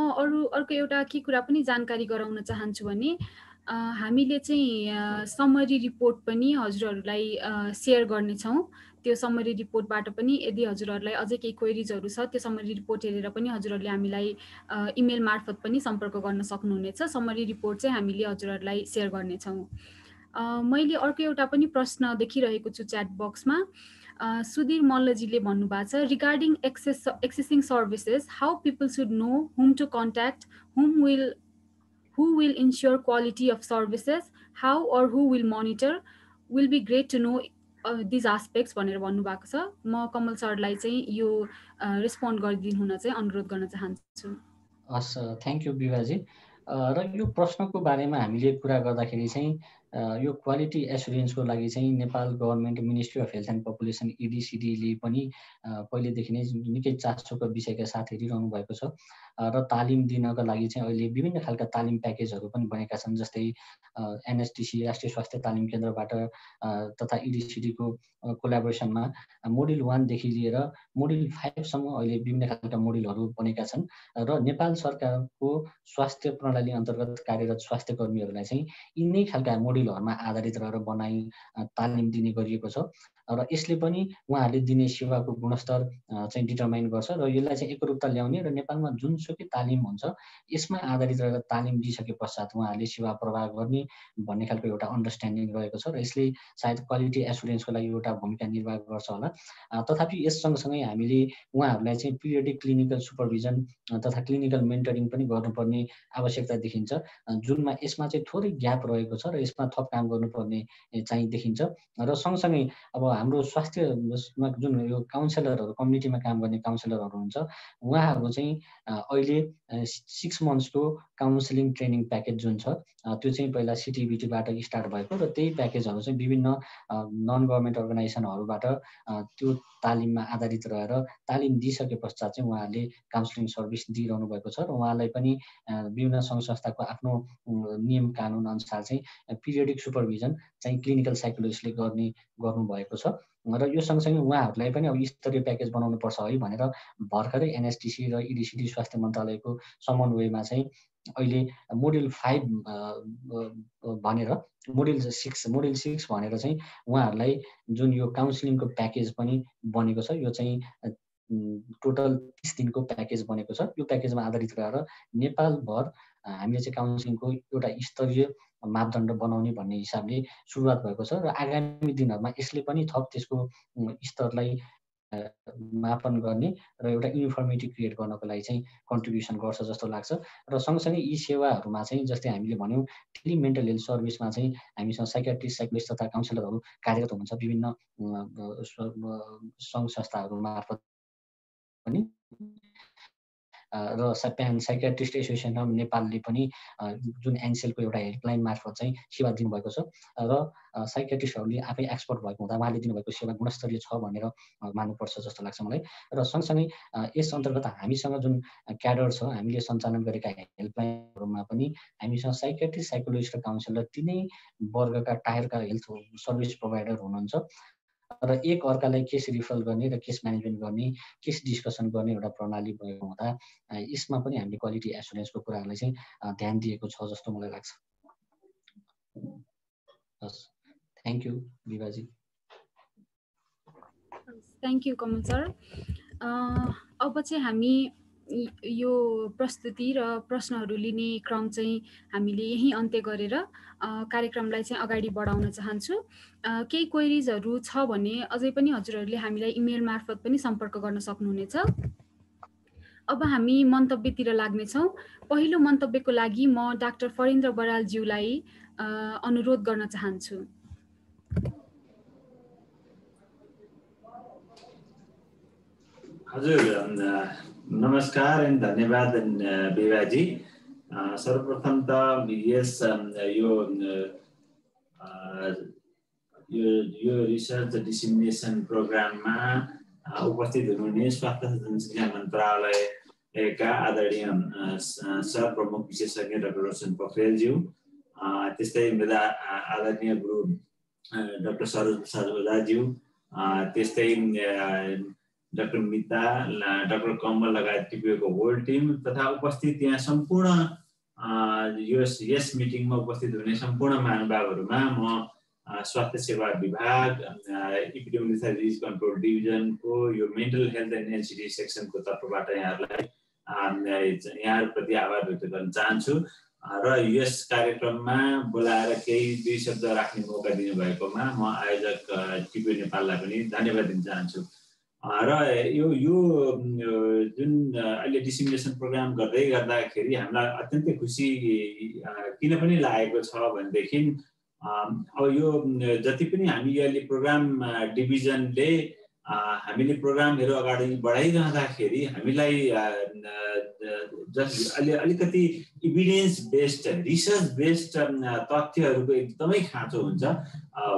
अर्को एउटा के कुरा पनि जानकारी गराउन चाहन्छु भने हामीले चाहिँ समरी रिपोर्ट पनि हजुरहरूलाई सेयर गर्नेछौँ। त्यो समरी रिपोर्टबाट पनि यदि हजुरहरूलाई अझै केही क्वेरिजहरू छ त्यो समरी रिपोर्ट हेरेर पनि हजुरहरूले हामीलाई इमेल मार्फत पनि सम्पर्क गर्न सक्नुहुनेछ। समरी रिपोर्ट चाहिँ हामीले हजुरहरूलाई सेयर गर्नेछौँ। मैले अर्को एउटा पनि प्रश्न देखिरहेको छु च्याट बक्समा। सुधीर मल्लजीले भन्नुभएको छ regarding accessing services how people should know whom to contact who will ensure quality of services, how or who will monitor, will be great to know these aspects भनेर भन्नुभएको छ। म कमल सरलाई चाहिँ यो रेस्पोन्ड गरिदिनु हुन चाहिँ अनुरोध गर्न चाहन्छु।
हस्, थ्याङ्क यू विभाजी। र यो प्रश्नको बारेमा हामीले कुरा गर्दाखेरि चाहिँ यो क्वालिटी एसुरेन्सको लागि चाहिँ Nepal government ministry of health and population EDCDले पनि पहिलेदेखि नै निकै चासोको विषयका साथ हेरिरहनु भएको छ र तालिम दिनका लागि चाहिँ अहिले विभिन्न खालका तालिम प्याकेजहरू पनि बनेका छन्। जस्तै NSTC राष्ट्रिय स्वास्थ्य तालिम केन्द्रबाट तथा EDCDको कोलाबोरेसनमा मोड्युल 1 देखि लिएर मोड्युल 5 सम्म अहिले विभिन्न खालका मोड्युलहरू बनेका छन् र नेपाल सरकारको स्वास्थ्य प्रणाली अन्तर्गत कार्यरत स्वास्थ्य कर्मीहरूलाई चाहिँ यिनै खालका मोड्युलहरूमा आधारित रहेर तालिम दिने गरिएको छ र यसले पनि उहाँहरूले दिने सेवाको गुणस्तर चाहिँ डिटरमाइन गर्छ र यसलाई चाहिँ एकरूपता ल्याउने र नेपालमा जुनसुकै तालिम हुन्छ यसमा आधारित रहेर तालिम दिइसके पश्चात उहाँहरूले सेवा प्रवाह गर्ने भन्ने खालको एउटा अन्डरस्ट्यान्डिङ रहेको छ र यसले सायद क्वालिटी एसुरेन्सको लागि एउटा भूमिका निर्वाह गर्छ होला। तथापि यस सँगसँगै हामीले उहाँहरूलाई चाहिँ पिरियडिक क्लिनिकल सुपरभिजन तथा क्लिनिकल मेन्टरिङ पनि गर्नुपर्ने आवश्यकता देखिन्छ, जुनमा यसमा चाहिँ थोरै ग्याप रहेको छ र यसमा थप काम गर्नुपर्ने चाहिँ देखिन्छ। र सँगसँगै अब हाम्रो स्वास्थ्यमा जुन यो काउन्सिलरहरू कम्युनिटीमा काम गर्ने काउन्सिलरहरू हुन्छ उहाँहरू चाहिँ अहिले 6 मन्थ्सको काउन्सिलिङ ट्रेनिङ प्याकेज जुन छ त्यो चाहिँ पहिला CTBTबाट स्टार्ट भएको र त्यही प्याकेजहरू चाहिँ विभिन्न नन गभर्मेन्ट अर्गनाइजेसनहरूबाट त्यो तालिममा आधारित रहेर तालिम दिइसके पश्चात चाहिँ उहाँहरूले काउन्सिलिङ सर्भिस दिइरहनु भएको छ र उहाँलाई पनि विभिन्न सङ्घ संस्थाको आफ्नो नियम कानुन अनुसार चाहिँ पिरियडिक सुपरभिजन चाहिँ क्लिनिकल साइकोलोजिस्टले गर्नुभएको छ र यो सँगसँगै उहाँहरूलाई पनि अब स्तरीय प्याकेज बनाउनु पर्छ है भनेर भर्खरै NSTC र EDCD स्वास्थ्य मन्त्रालयको समन्वयमा चाहिँ अहिले मोड्युल 5 भनेर मोड्युल 6 भनेर चाहिँ उहाँहरूलाई जुन यो काउन्सिलिङको प्याकेज पनि बनेको छ यो चाहिँ टोटल 30 दिनको प्याकेज बनेको छ। यो प्याकेजमा आधारित रहेर नेपालभर हामीले चाहिँ काउन्सिलिङको एउटा स्तरीय मापदण्ड बनाउने भन्ने हिसाबले सुरुवात भएको छ र आगामी दिनहरूमा यसले पनि थप त्यसको स्तरलाई मापन गर्ने र एउटा युनिफर्मिटी क्रिएट गर्नको लागि चाहिँ कन्ट्रिब्युसन गर्छ जस्तो लाग्छ। र सँगसँगै यी सेवाहरूमा चाहिँ जस्तै हामीले भन्यौँ टेली मेन्टल हेल्थ सर्भिसमा चाहिँ हामीसँग साइकियाट्रिस्ट साइकोलोजिस्ट तथा काउन्सिलरहरू कार्यरत हुनुहुन्छ विभिन्न सङ्घ संस्थाहरू मार्फत पनि र प्यान साइकियाट्रिस्ट एसोसिएसन अफ नेपालले पनि जुन एनसेलको एउटा हेल्पलाइन मार्फत चाहिँ सेवा दिनुभएको छ र साइकियाट्रिस्टहरूले आफै एक्सपर्ट भएको हुँदा उहाँले दिनुभएको सेवा गुणस्तरीय छ भनेर मान्नुपर्छ जस्तो लाग्छ मलाई। र सँगसँगै यस अन्तर्गत हामीसँग जुन क्याडर छ हामीले सञ्चालन गरेका हेल्पलाइनहरूमा पनि हामीसँग साइकियाट्रिस्ट साइकोलोजिस्ट र काउन्सिलर तिनै वर्गका टायरका हेल्थ सर्भिस प्रोभाइडर हुनुहुन्छ र एक अर्कालाई केस रिफर गर्ने र केस म्यानेजमेन्ट गर्ने केस डिस्कसन गर्ने एउटा प्रणाली भएको हुँदा यसमा पनि हामीले क्वालिटी एसुरेन्सको कुराहरूलाई चाहिँ ध्यान दिएको छ जस्तो मलाई लाग्छ। हस्, thank you विभाजी।
Thank you Kamal sir. अब चाहिँ हामी यो प्रस्तुति र प्रश्नहरू लिने क्रम चाहिँ हामीले यही अन्त्य गरेर कार्यक्रमलाई चाहिँ अगाडि बढाउन चाहन्छु। केही क्वेरिजहरू छ भने अझै पनि हजुरहरूले हामीलाई इमेल मार्फत पनि सम्पर्क गर्न सक्नुहुनेछ। अब हामी मन्तव्यतिर लाग्नेछौँ। पहिलो मन्तव्यको लागि म डाक्टर फरिन्द्र बरालज्यूलाई अनुरोध गर्न चाहन्छु।
हजुर, नमस्कार एन्ड धन्यवाद विभाजी। सर्वप्रथम त यस यो रिसर्च डिसिमिनेसन प्रोग्राममा उपस्थित हुनुहुने स्वास्थ्य जनसङ्ख्या मन्त्रालयका आदरणीय सर प्रमुख विशेषज्ञ डाक्टर रोशन पोखरेलज्यू, त्यस्तै मेरा आदरणीय गुरु डाक्टर सरोज प्रसाद ओझाज्यू, त्यस्तै डाक्टर मिता, डाक्टर कमल लगायत टिपिओको होल टिम तथा उपस्थित यहाँ सम्पूर्ण यस मिटिङमा उपस्थित हुने सम्पूर्ण महानुभावहरूमा म स्वास्थ्य सेवा विभाग एपिडेमियोलोजी डिजिज कन्ट्रोल डिभिजनको यो मेन्टल हेल्थ एन्ड एनसिडी सेक्सनको तर्फबाट यहाँहरूप्रति आभार व्यक्त गर्न चाहन्छु र यस कार्यक्रममा बोलाएर केही 2 शब्द राख्ने मौका दिनुभएकोमा म आयोजक टिपी नेपाललाई पनि धन्यवाद दिन चाहन्छु र यो जुन अहिले डिसिमिनेसन प्रोग्राम गर्दै गर्दाखेरि हामीलाई अत्यन्तै खुसी किन पनि लागेको छ भनेदेखि अब यो जति पनि हामी अहिले प्रोग्राम डिभिजनले हामीले प्रोग्रामहरू अगाडि बढाइरहँदाखेरि हामीलाई अलिकति इभिडेन्स बेस्ड रिसर्च बेस्ड तथ्यहरूको एकदमै खाँचो हुन्छ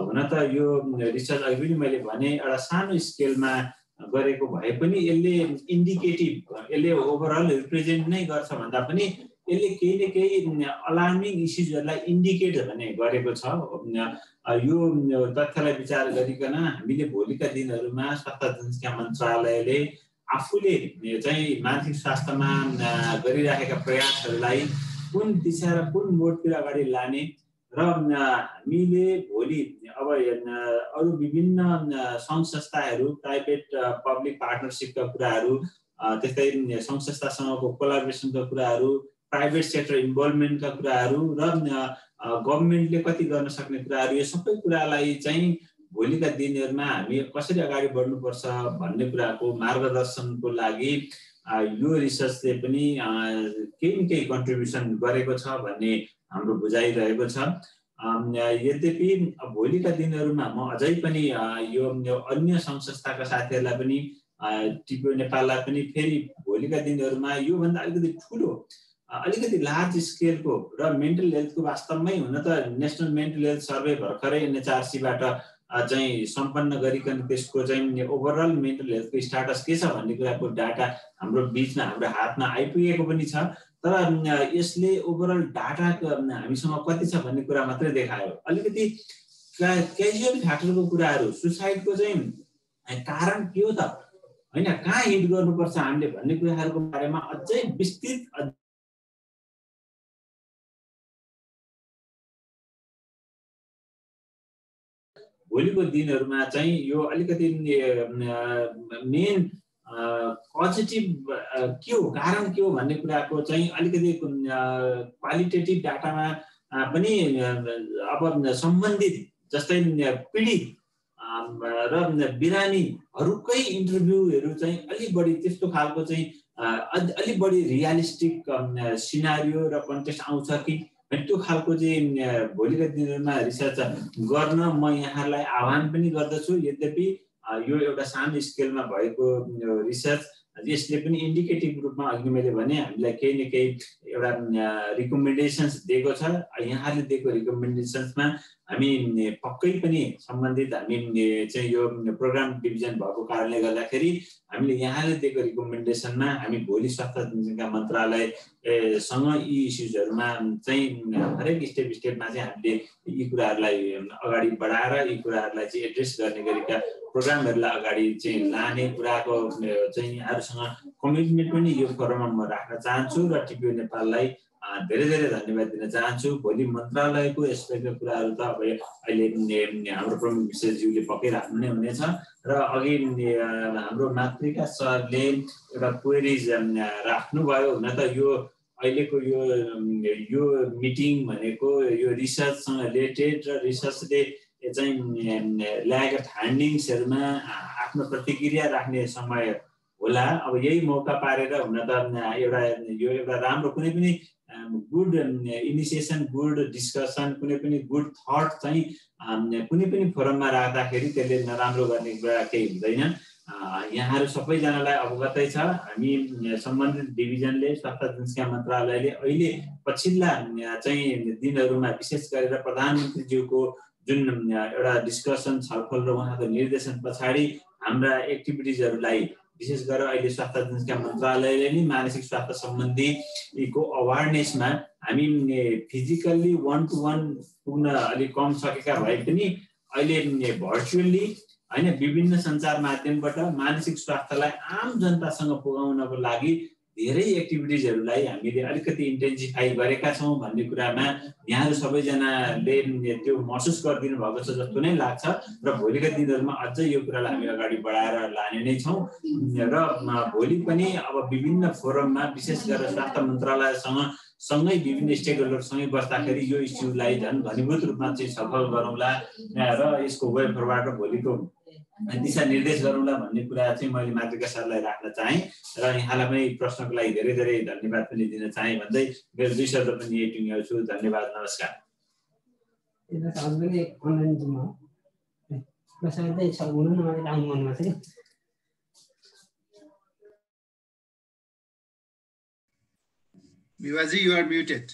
हुन त यो रिसर्च अघि पनि मैले भने एउटा सानो स्केलमा गरेको भए पनि यसले इन्डिकेटिभ यसले ओभरअल रिप्रेजेन्ट नै गर्छ भन्दा पनि यसले केही न केही अलार्मिङ इस्युजहरूलाई इन्डिकेट भने गरेको छ यो तथ्यलाई विचार गरिकन हामीले भोलिका दिनहरूमा स्वास्थ्य जनसङ्ख्या मन्त्रालयले आफूले चाहिँ मानसिक स्वास्थ्यमा गरिरहेका प्रयासहरूलाई कुन दिशा र कुन मोडतिर अगाडि लाने र हामीले भोलि अब अरू विभिन्न सङ्घ संस्थाहरू प्राइभेट पब्लिक पार्टनरसिपका कुराहरू त्यस्तै सङ्घ संस्थासँगको कोलाबोरेसनका कुराहरू प्राइभेट सेक्टर इन्भल्भमेन्टका कुराहरू र गभर्मेन्टले कति गर्न सक्ने कुराहरू यो सबै कुरालाई चाहिँ भोलिका दिनहरूमा हामी कसरी अगाडि बढ्नुपर्छ भन्ने कुराको मार्गदर्शनको लागि यो रिसर्चले पनि केही न केही कन्ट्रिब्युसन गरेको छ भन्ने हाम्रो बुझाइरहेको छ यद्यपि भोलिका दिनहरूमा म अझै पनि यो अन्य सङ्घ संस्थाका साथीहरूलाई पनि टिपी नेपाललाई पनि फेरि भोलिका दिनहरूमा योभन्दा अलिकति ठुलो अलिकति लार्ज स्केलको र मेन्टल हेल्थको वास्तवमै हुन त नेसनल मेन्टल हेल्थ सर्वे भर्खरै एनएचआरसीबाट चाहिँ सम्पन्न गरिकन त्यसको चाहिँ ओभरअल मेन्टल हेल्थको स्टाटस के छ भन्ने कुराको डाटा हाम्रो बिचमा हाम्रो हातमा आइपुगेको पनि छ तर यसले ओभरअल डाटा हामीसँग कति छ भन्ने कुरा मात्रै देखायो अलिकति क्याजुअल फ्याक्टरको कुराहरू सुसाइडको चाहिँ कारण के हो त हैन कहाँ हिट गर्नुपर्छ हामीले भन्ने कुराहरूको बारेमा अझै विस्तृत भोलिको दिनहरूमा चाहिँ यो अलिकति मेन पोजिटिभ के हो कारण के हो भन्ने कुराको चाहिँ अलिकति क्वालिटेटिभ डाटामा पनि अब सम्बन्धित जस्तै पीडित र बिरामीहरूकै इन्टरभ्यूहरू चाहिँ अलिक बढी त्यस्तो खालको चाहिँ अलिक बढी रियलिस्टिक सिनारियो र कन्टेक्स्ट आउँछ कि त्यो खालको चाहिँ भोलिका दिनहरूमा रिसर्च गर्न म यहाँहरूलाई आह्वान पनि गर्दछु यद्यपि यो एउटा सानो स्केलमा भएको रिसर्च यसले पनि इन्डिकेटिभ रूपमा अघि मैले भने हामीलाई केही न केही एउटा रिकमेन्डेसन्स दिएको छ यहाँले दिएको रिकमेन्डेसन्समा हामी पक्कै पनि सम्बन्धित हामी चाहिँ यो प्रोग्राम डिभिजन भएको कारणले गर्दाखेरि हामीले यहाँले दिएको रिकमेन्डेसनमा हामी भोलि स्वास्थ्य जनसङ्ख्या मन्त्रालयसँग यी इस्युजहरूमा चाहिँ हरेक स्टेपमा चाहिँ हामीले यी कुराहरूलाई अगाडि बढाएर यी कुराहरूलाई चाहिँ एड्रेस गर्ने गरेका प्रोग्रामहरूलाई अगाडि चाहिँ लाने कुराको चाहिँ यहाँहरूसँग कमिटमेन्ट पनि यो फोरममा म राख्न चाहन्छु र टिपी नेपाललाई धेरै धेरै धन्यवाद दिन चाहन्छु भोलि मन्त्रालयको यसका कुराहरू त अब अहिले हाम्रो प्रमुख विशेषज्यूले पक्कै राख्नु नै हुनेछ र अघि हाम्रो मातृका सरले एउटा क्वेरिज राख्नुभयो हुन त यो अहिलेको यो मिटिङ भनेको यो रिसर्चसँग रिलेटेड र रिसर्चले चाहिँ ल्याएका फाइन्डिङ्सहरूमा आफ्नो प्रतिक्रिया राख्ने समय होला अब यही मौका पारेर हुन त एउटा राम्रो कुनै पनि गुड इनिसिएसन गुड डिस्कसन कुनै पनि गुड थट चाहिँ कुनै पनि फोरममा राख्दाखेरि त्यसले नराम्रो गर्ने कुरा केही हुँदैन यहाँहरू सबैजनालाई अवगतै छ हामी सम्बन्धित डिभिजनले स्वास्थ्य जनसङ्ख्या मन्त्रालयले अहिले पछिल्ला चाहिँ दिनहरूमा विशेष गरेर प्रधानमन्त्रीज्यूको जुन एउटा डिस्कसन छलफल र उहाँको निर्देशन पछाडि हाम्रा एक्टिभिटिजहरूलाई विशेष गरेर अहिले स्वास्थ्य जनसङ्ख्या मन्त्रालयले नै मानसिक स्वास्थ्य सम्बन्धीको अवेरनेसमा हामी फिजिकल्ली 1-to-1 पुग्न अलिक कम सकेका भए पनि अहिले भर्चुअली हैन विभिन्न सञ्चार माध्यमबाट मानसिक स्वास्थ्यलाई आम जनतासँग पुगाउनको लागि धेरै एक्टिभिटिजहरूलाई हामीले अलिकति इन्टेन्सिफाई गरेका छौँ भन्ने कुरामा यहाँहरू सबैजनाले त्यो महसुस गरिदिनु भएको छ जस्तो नै लाग्छ र भोलिका दिनहरूमा अझै यो कुरालाई हामी अगाडि बढाएर लाने नै छौँ र भोलि पनि अब विभिन्न फोरममा विशेष गरेर स्वास्थ्य मन्त्रालयसँग सँगै विभिन्न स्टेक होल्डरसँगै बस्दाखेरि यो इस्युलाई झन् घनीभूत रूपमा चाहिँ सफल गरौँला र यसको वे फरवार्ड र भोलिको दिशानिर्देश गरौँला भन्ने कुरा चाहिँ मैले मातृका सरलाई राख्न चाहेँ र यहाँलाई पनि प्रश्नको लागि धेरै धेरै धन्यवाद पनि दिन चाहेँ भन्दै मेरो 2 शब्द पनि यही टुङ्ग्याउँछु। धन्यवाद, नमस्कार।
Vivaji, you are muted.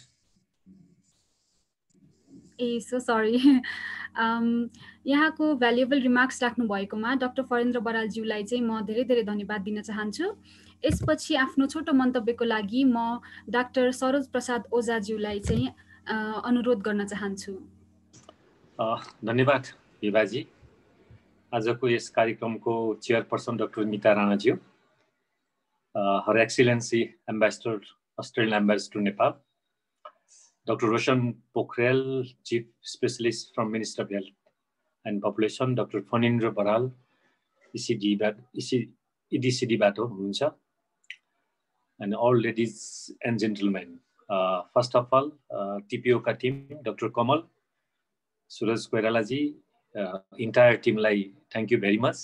So sorry. यहाँको भ्यालुएबल रिमार्क्स राख्नु भएकोमा डाक्टर फरेन्द्र बरालज्यूलाई चाहिँ म धेरै धेरै धन्यवाद दिन चाहन्छु। यसपछि आफ्नो छोटो मन्तव्यको लागि म डाक्टर सरोज प्रसाद ओझाज्यूलाई चाहिँ अनुरोध गर्न चाहन्छु।
धन्यवाद विभाजी। आजको यस कार्यक्रमको चेयरपर्सन डाक्टर नीता राणाज्यू, her excellency ambassador Australian ambassador Nepal, Dr. Roshan Pokhrel, Chief Specialist from Ministry of Health and Population, Dr. Phanindra Baral, EDCD Bato, and all ladies and gentlemen. First of all, TPOK team, Dr. Kamal, Suraj Koiralaji, entire team, thank you very much.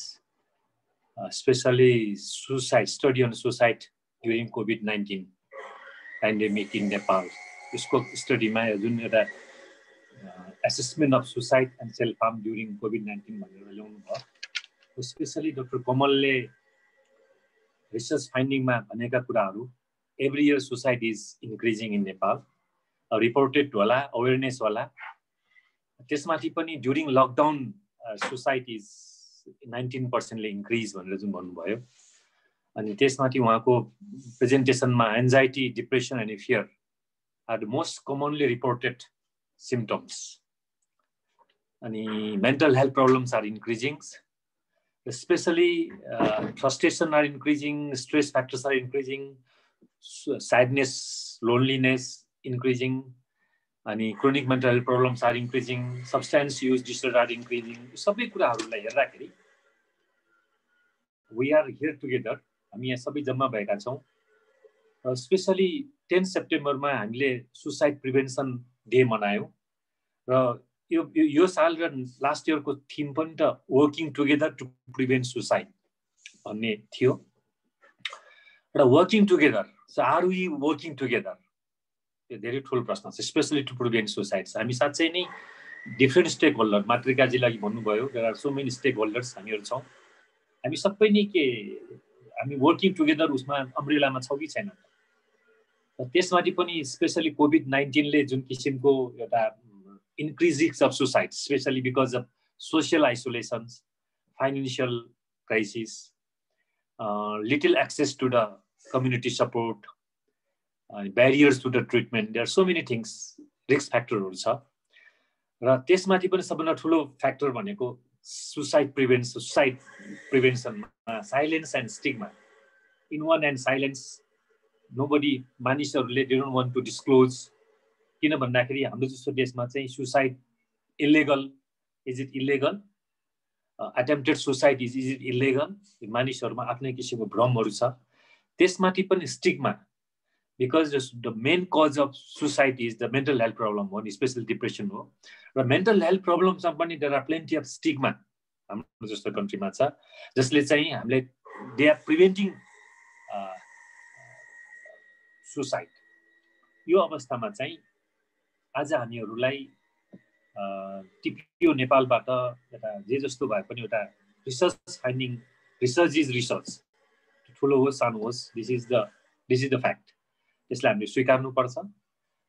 Especially suicide, study on suicide during COVID-19 pandemic in Nepal. इसको स्टडीमा जुन एउटा assessment of suicide and self harm during कोभिड-19 भनेर ल्याउनु भयो। स्पेसली डाक्टर कमलले रिसर्च फाइन्डिङमा भनेका कुराहरू, every year suicide is increasing in Nepal, reported होला, अवेरनेस होला। त्यसमाथि पनि during lockdown suicide is 19% increase भनेर जुन भन्नुभयो। अनि त्यसमाथि उहाँको प्रेजेन्टेसनमा anxiety, depression and fear are the most commonly reported symptoms. And mental health problems are increasing, especially frustration are increasing, stress factors are increasing, sadness, loneliness increasing, and chronic mental health problems are increasing, substance use disorder are increasing. We are here together. Especially 10 September मा हामीले सुसाइड प्रिभेन्सन डे मनायौं र यो साल र लास्ट इयर को थीम पनि त working together to prevent suicide भन्ने थियो र working together. So are we working together? यो धेरै ठूलो प्रश्न छ, स्पेशली टु प्रिभेन्ट सुसाइड। हामी साच्चै नै डिफरेन्ट स्टेक होल्डर, मातृकाजीलाई भन्नुभयो, there are so many stakeholders हामीहरु छौं। हामी सबै नै के हामी वर्किङ टुगेदर उसमा अम्ब्रेलामा छौ कि छैन? त्यसमाथि पनि स्पेशली कोभिड-19 ले जुन किसिमको एउटा increase of suicide, specially because of social isolation, financial crisis, little access to the community support, barriers to the treatment, there are so many things, risk फ्याक्टरहरू छ। र त्यसमाथि पनि सबभन्दा ठुलो फ्याक्टर भनेको सुसाइड प्रिभेन्सनमा silence and stigma. In one and silence, nobody, मानिसहरूले they don't want to disclose, किन भन्दाखेरि हाम्रो जस्तो देशमा चाहिँ suicide illegal, is it illegal, attempted suicide is it illegal, मानिसहरुमा आफ्नै किसिमको भ्रमहरू छ। त्यसमाथि पनि stigma, because the main cause of suicide is the mental health problem हो, स्पेशली डिप्रेसन हो। र मेन्टल हेल्थ प्रब्लममा पनि there are plenty of stigma हाम्रो जस्तो कन्ट्रीमा छ, जसले चाहिँ हामीले दे आर प्रिभेन्टिङ सुसाइड। यो अवस्थामा चाहिँ आज हामीहरूलाई टिपिओ नेपालबाट एउटा जे जस्तो भए पनि एउटा research finding, research is research, ठुलो होस् सानो होस्, दिस इज द फ्याक्ट। त्यसलाई हामीले स्वीकार्नुपर्छ।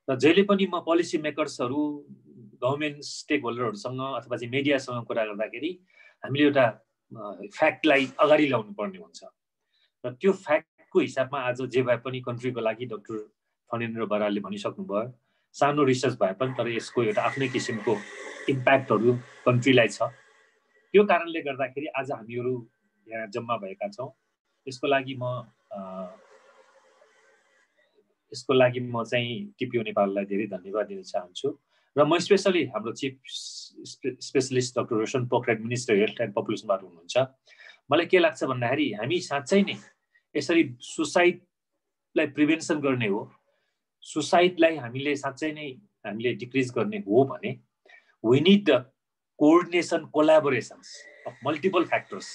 र जहिले पनि म पोलिसी मेकर्सहरू, गभर्नमेन्ट स्टेक होल्डरहरूसँग अथवा चाहिँ मिडियासँग कुरा गर्दाखेरि हामीले एउटा फ्याक्टलाई अगाडि ल्याउनु पर्ने हुन्छ। र त्यो फ्याक्टको हिसाबमा आज जे भए पनि कन्ट्रीको लागि डाक्टर फणेन्द्र बरालले भनिसक्नुभयो, सानो रिसर्च भए पनि तर यसको एउटा आफ्नै किसिमको इम्प्याक्टहरू कन्ट्रीलाई छ। त्यो कारणले गर्दाखेरि आज हामीहरू यहाँ जम्मा भएका छौँ। यसको लागि म यसको लागि म चाहिँ टिपिओ नेपाललाई धेरै धन्यवाद दिन चाहन्छु र म स्पेसली हाम्रो chief specialist doctor Roshan Pokharel minister health and पपुलेसनबाट हुनुहुन्छ। मलाई के लाग्छ भन्दाखेरि हामी साँच्चै नै यसरी सुसाइडलाई प्रिभेन्सन गर्ने हो, सुसाइडलाई हामीले डिक्रिज गर्ने हो भने we need the coordination collaborations of multiple factors.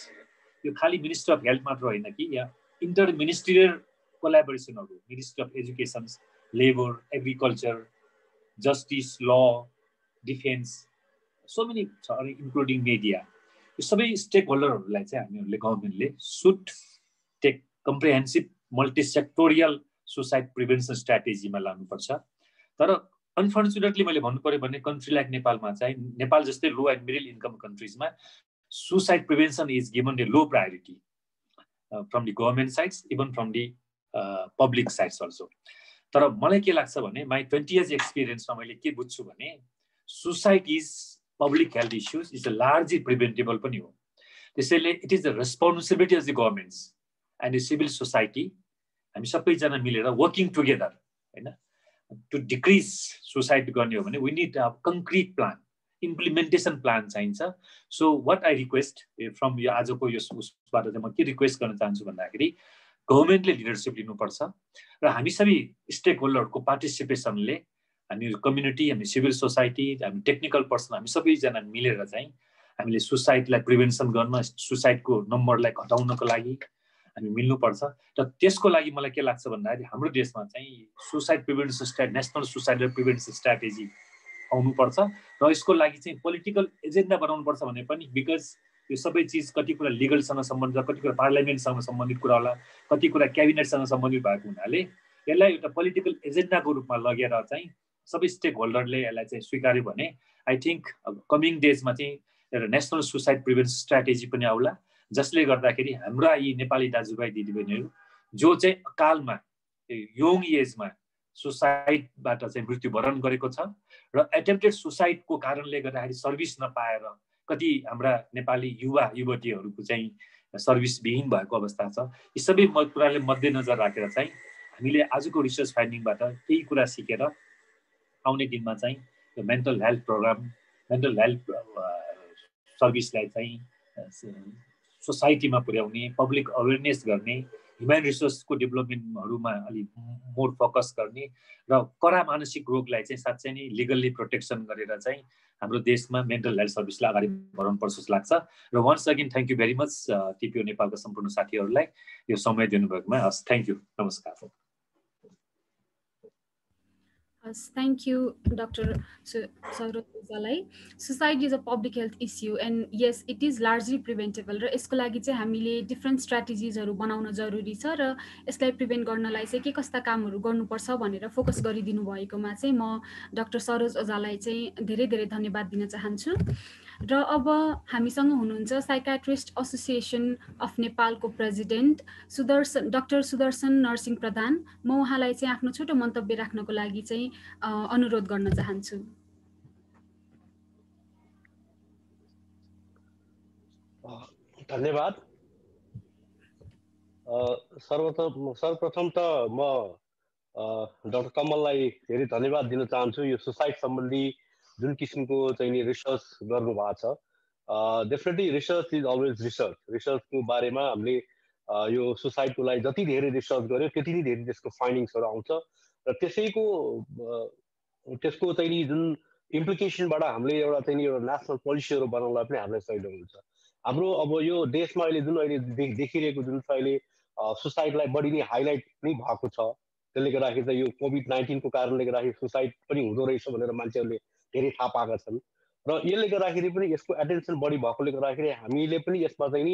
यो खालि मिनिस्ट्री अफ हेल्थ मात्र होइन कि या इन्टर मिनिस्ट्रियल कोलाबोरेसनहरू, ministry of education, labour, agriculture, justice, law, defence, so many छ, इन्क्लुडिङ मिडिया, यो सबै स्टेक होल्डरहरूलाई चाहिँ हामीहरूले गभर्मेन्टले should take comprehensive multisectoral suicide prevention स्ट्राटेजीमा लानुपर्छ। तर अनफर्चुनेटली मैले भन्नु पर्यो भने कन्ट्री लाइक नेपालमा चाहिँ, नेपाल जस्तै लो एन्ड मिडल इन्कम कन्ट्रिजमा suicide prevention is given a low priority from the government sides, even from the public sides also. तर मलाई के लाग्छ भने माई 20 years एक्सपिरियन्समा मैले के बुझ्छु भने suicide is public health issues, is largely preventable पनि हो। त्यसैले it is the responsibility of the governments and the civil society, हामी सबैजना मिलेर वर्किङ टुगेदर होइन टु डिक्रिज सुसाइड गर्ने हो भने we need a concrete plan, implementation plan चाहिन्छ। So what I request from यो आजको यो उसबाट चाहिँ म के रिक्वेस्ट गर्न चाहन्छु भन्दाखेरि गभर्मेन्टले लिडरसिप लिनुपर्छ र हामी सबै स्टेक होल्डरको पार्टिसिपेसनले, हामी कम्युनिटी, हामी सिभिल सोसाइटी, हामी टेक्निकल पर्सन, हामी सबैजना मिलेर चाहिँ हामीले सुसाइडलाई प्रिभेन्सन गर्न, सुसाइडको नम्बरलाई घटाउनको लागि हामी मिल्नुपर्छ। र त्यसको लागि मलाई के लाग्छ भन्दाखेरि हाम्रो देशमा चाहिँ suicide prevention national suicide prevention strategy आउनुपर्छ र यसको लागि चाहिँ पोलिटिकल एजेन्डा बनाउनुपर्छ भने पनि, बिकज यो सबै चिज कति कुरा लिगलसँग सम्बन्धित, कति कुरा पार्लियामेन्टसँग सम्बन्धित कुरा होला, कति कुरा क्याबिनेटसँग सम्बन्धित भएको हुनाले यसलाई एउटा पोलिटिकल एजेन्डाको रूपमा लगेर चाहिँ सबै स्टेक होल्डरले यसलाई चाहिँ स्वीकार्यो भने आई थिङ्क कमिङ डेजमा चाहिँ एउटा नेसनल सुसाइड प्रिभेन्सन स्ट्राटेजी पनि आउला, जसले गर्दाखेरि हाम्रा यी नेपाली दाजुभाइ दिदीबहिनीहरू जो चाहिँ अकालमा यङ एजमा सुसाइडबाट चाहिँ मृत्युवरण गरेको छ र एटेम्प्टेड सुसाइडको कारणले गर्दाखेरि सर्भिस नपाएर कति हाम्रा नेपाली युवा युवतीहरूको चाहिँ सर्भिसविहीन भएको अवस्था छ, यी सबै कुराले मध्यनजर राखेर चाहिँ हामीले आजको रिसर्च फाइन्डिङबाट केही कुरा सिकेर आउने दिनमा चाहिँ यो mental health programme, mental health सर्भिसलाई चाहिँ सोसाइटीमा पुर्याउने, पब्लिक अवेरनेस गर्ने, ह्युमन रिसोर्सको डेभलपमेन्टहरूमा अलिक मोर फोकस गर्ने र कडा मानसिक रोगलाई चाहिँ साँच्चै नै लिगल्ली प्रोटेक्सन गरेर चाहिँ हाम्रो देशमा मेन्टल हेल्थ सर्भिसलाई अगाडि बढाउनुपर्छ जस्तो लाग्छ। र once again thank you very much TPO नेपालका सम्पूर्ण साथीहरूलाई यो समय दिनुभएकोमा। हस्, थ्याङ्क यू, नमस्कार।
Thank you, Dr. Saurabh Ojala. Suicide is a public health issue, and yes, it is largely preventable. र यसको लागि चाहिँ हामीले डिफ्रेन्ट स्ट्र्याटेजिजहरू बनाउन जरुरी छ र यसलाई प्रिभेन्ट गर्नलाई चाहिँ के कस्ता कामहरू गर्नुपर्छ भनेर फोकस गरिदिनु भएकोमा चाहिँ म डाक्टर सरोज ओझालाई चाहिँ धेरै धेरै धन्यवाद दिन चाहन्छु। र अब हामीसँग हुनुहुन्छ साइकाट्रिस्ट एसोसिएसन अफ नेपालको प्रेसिडेन्ट डाक्टर सुदर्शन नरसिंह प्रधान। म उहाँलाई चाहिँ आफ्नो छोटो मन्तव्य राख्नको लागि चाहिँ अनुरोध गर्न चाहन्छु।
धन्यवाद। सर्वप्रथम त म डाक्टर कमललाई धेरै धन्यवाद दिन चाहन्छु। यो सुसाइड सम्बन्धी जुन किसिमको चाहिँ रिसर्च गर्नु भएको छ, definitely research is always research. रिसर्चको बारेमा हामीले यो सुसाइडको लागि जति धेरै रिसर्च गर्यो त्यति नै धेरै त्यसको फाइन्डिङ्सहरू आउँछ र त्यसको चाहिँ जुन इम्प्लिकेसनबाट हामीले एउटा चाहिँ एउटा नेसनल पोलिसीहरू बनाउनलाई पनि हामीलाई सजिलो हुन्छ। हाम्रो अब यो देशमा अहिले जुन अहिले देखिरहेको जुन छ अहिले सुसाइडलाई बढी नै हाइलाइट नै भएको छ, त्यसले गर्दाखेरि चाहिँ यो कोभिड-19 को कारणले गर्दाखेरि सुसाइड पनि हुँदो रहेछ भनेर मान्छेहरूले धेरै थाहा पाएका छन् र यसले गर्दाखेरि पनि यसको एटेन्सन बढी भएकोले गर्दाखेरि हामीले पनि यसमा चाहिँ नि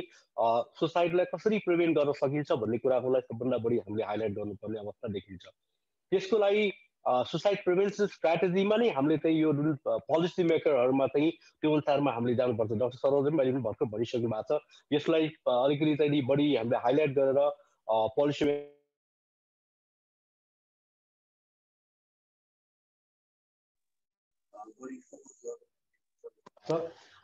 सुसाइडलाई कसरी प्रिभेन्ट गर्न सकिन्छ भन्ने कुराकोलाई सबभन्दा बढी हामीले हाइलाइट गर्नुपर्ने अवस्था देखिन्छ। त्यसको लागि सुसाइड प्रिभेन्सन स्ट्राटेजीमा नै हामीले चाहिँ यो जुन पोलिसी मेकरहरूमा चाहिँ त्यो अनुसारमा हामीले जानुपर्छ। डाक्टर सरोजले पनि अहिले भर्खर भनिसक्नु भएको छ, यसलाई अलिकति चाहिँ बढी हामीले हाइलाइट गरेर पोलिसी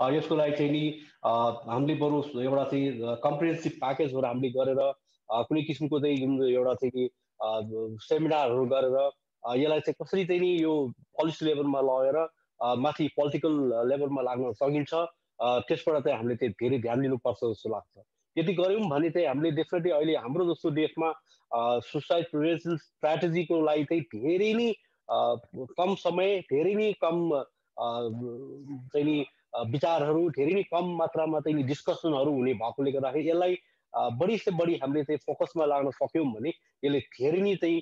यसको लागि चाहिँ नि हामीले बरु एउटा चाहिँ कम्प्रिहेन्सिभ प्याकेजहरू हामीले गरेर कुनै किसिमको चाहिँ जुन एउटा चाहिँ सेमिनारहरू गरेर यसलाई चाहिँ कसरी चाहिँ नि यो पोलिसी लेभलमा लगेर माथि पोलिटिकल लेभलमा लाग्न सकिन्छ, त्यसबाट चाहिँ हामीले चाहिँ धेरै ध्यान दिनुपर्छ जस्तो लाग्छ। यदि गऱ्यौँ भने चाहिँ हामीले डेफिनेटली अहिले हाम्रो जस्तो देशमा सुसाइड प्रिभेन्सन स्ट्राटेजीको लागि चाहिँ धेरै नै कम समय, धेरै नै कम चाहिँ नि विचारहरू, धेरै नै कम मात्रामा चाहिँ नि डिस्कसनहरू हुने भएकोले गर्दाखेरि यसलाई बढी से बढी हामीले चाहिँ फोकसमा लाग्न सक्यौँ भने यसले धेरै नै चाहिँ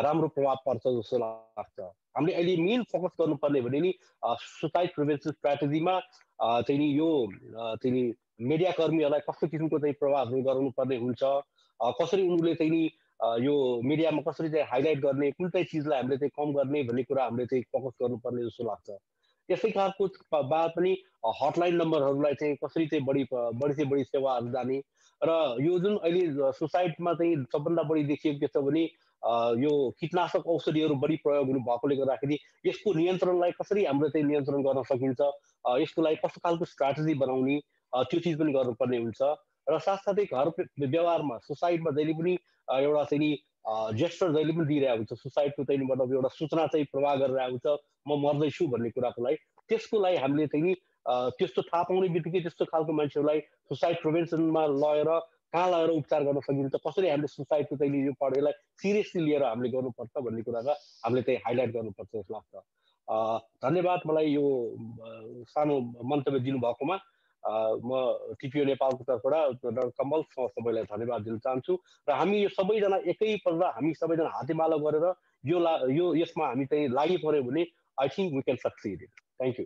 राम्रो प्रभाव पर्छ जस्तो लाग्छ। हामीले अहिले मेन फोकस गर्नुपर्ने भने नि सुसाइड प्रिभेन्सन स्ट्राटेजीमा चाहिँ नि यो चाहिँ नि मिडिया कर्मीहरूलाई कस्तो किसिमको चाहिँ प्रभावहरू गराउनुपर्ने हुन्छ, कसरी उनीहरूले चाहिँ नि यो मिडियामा कसरी चाहिँ हाइलाइट गर्ने, कुन चाहिँ चिजलाई हामीले चाहिँ कम गर्ने भन्ने कुरा हामीले चाहिँ फोकस गर्नुपर्ने जस्तो लाग्छ। यसै कारको बाद पनि हटलाइन नम्बरहरूलाई चाहिँ कसरी चाहिँ बढी से बढी सेवाहरू जाने र यो जुन अहिले सुसाइडमा चाहिँ सबभन्दा बढी देखिएको के छ भने यो कीटनाशक औषधिहरू बढी प्रयोग हुनु भएकोले गर्दाखेरि यसको नियन्त्रणलाई कसरी हाम्रो चाहिँ नियन्त्रण गर्न सकिन्छ, यसको लागि कस्तो खालको स्ट्राटेजी बनाउने त्यो चिज पनि गर्नुपर्ने हुन्छ। र साथसाथै घर व्यवहारमा सुसाइडमा जहिले पनि एउटा चाहिँ नि जेस्चर जहिले पनि दिइरहेको हुन्छ, सुसाइडको चाहिँ मतलब एउटा सूचना चाहिँ प्रवाह गरेर आउँछ म मर्दैछु भन्ने कुराको लागि। त्यसको लागि हामीले चाहिँ नि त्यस्तो थाहा पाउने बित्तिकै त्यस्तो खालको मान्छेहरूलाई सुसाइड प्रिभेन्सनमा लगेर कहाँ लगेर उपचार गर्न सकिन्छ, कसरी हामीले सुसाइडको चाहिँ यो पढेलाई सिरियसली लिएर हामीले गर्नुपर्छ भन्ने कुरालाई हामीले चाहिँ हाइलाइट गर्नुपर्छ जस्तो लाग्छ। धन्यवाद मलाई यो सानो मन्तव्य दिनुभएकोमा। म टिपिओ नेपालको तर्फबाट डाक्टर कमल सबैलाई धन्यवाद दिन चाहन्छु र हामी यो सबैजना एकैपल्ट हामी सबैजना हातेमालो गरेर यो यसमा हामी चाहिँ लागि पर्यो भने I think we can succeed. Thank you.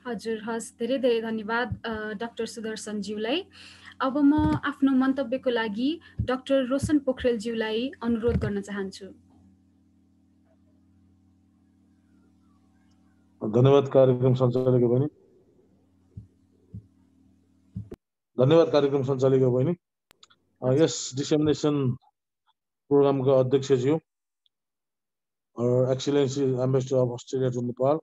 हजुर, हस्, धेरै धेरै धन्यवाद डाक्टर सुदर्शनज्यूलाई। अब म आफ्नो मन्तव्यको लागि डाक्टर रोशन पोखरेलज्यूलाई अनुरोध गर्न चाहन्छु।
धन्यवाद कार्यक्रम सञ्चालक बहिनी। धन्यवाद कार्यक्रम सञ्चालिका बहिनी। यस डिसेमिनेसन प्रोग्रामका अध्यक्षज्यू, excellency ambassador of Australia to Nepal,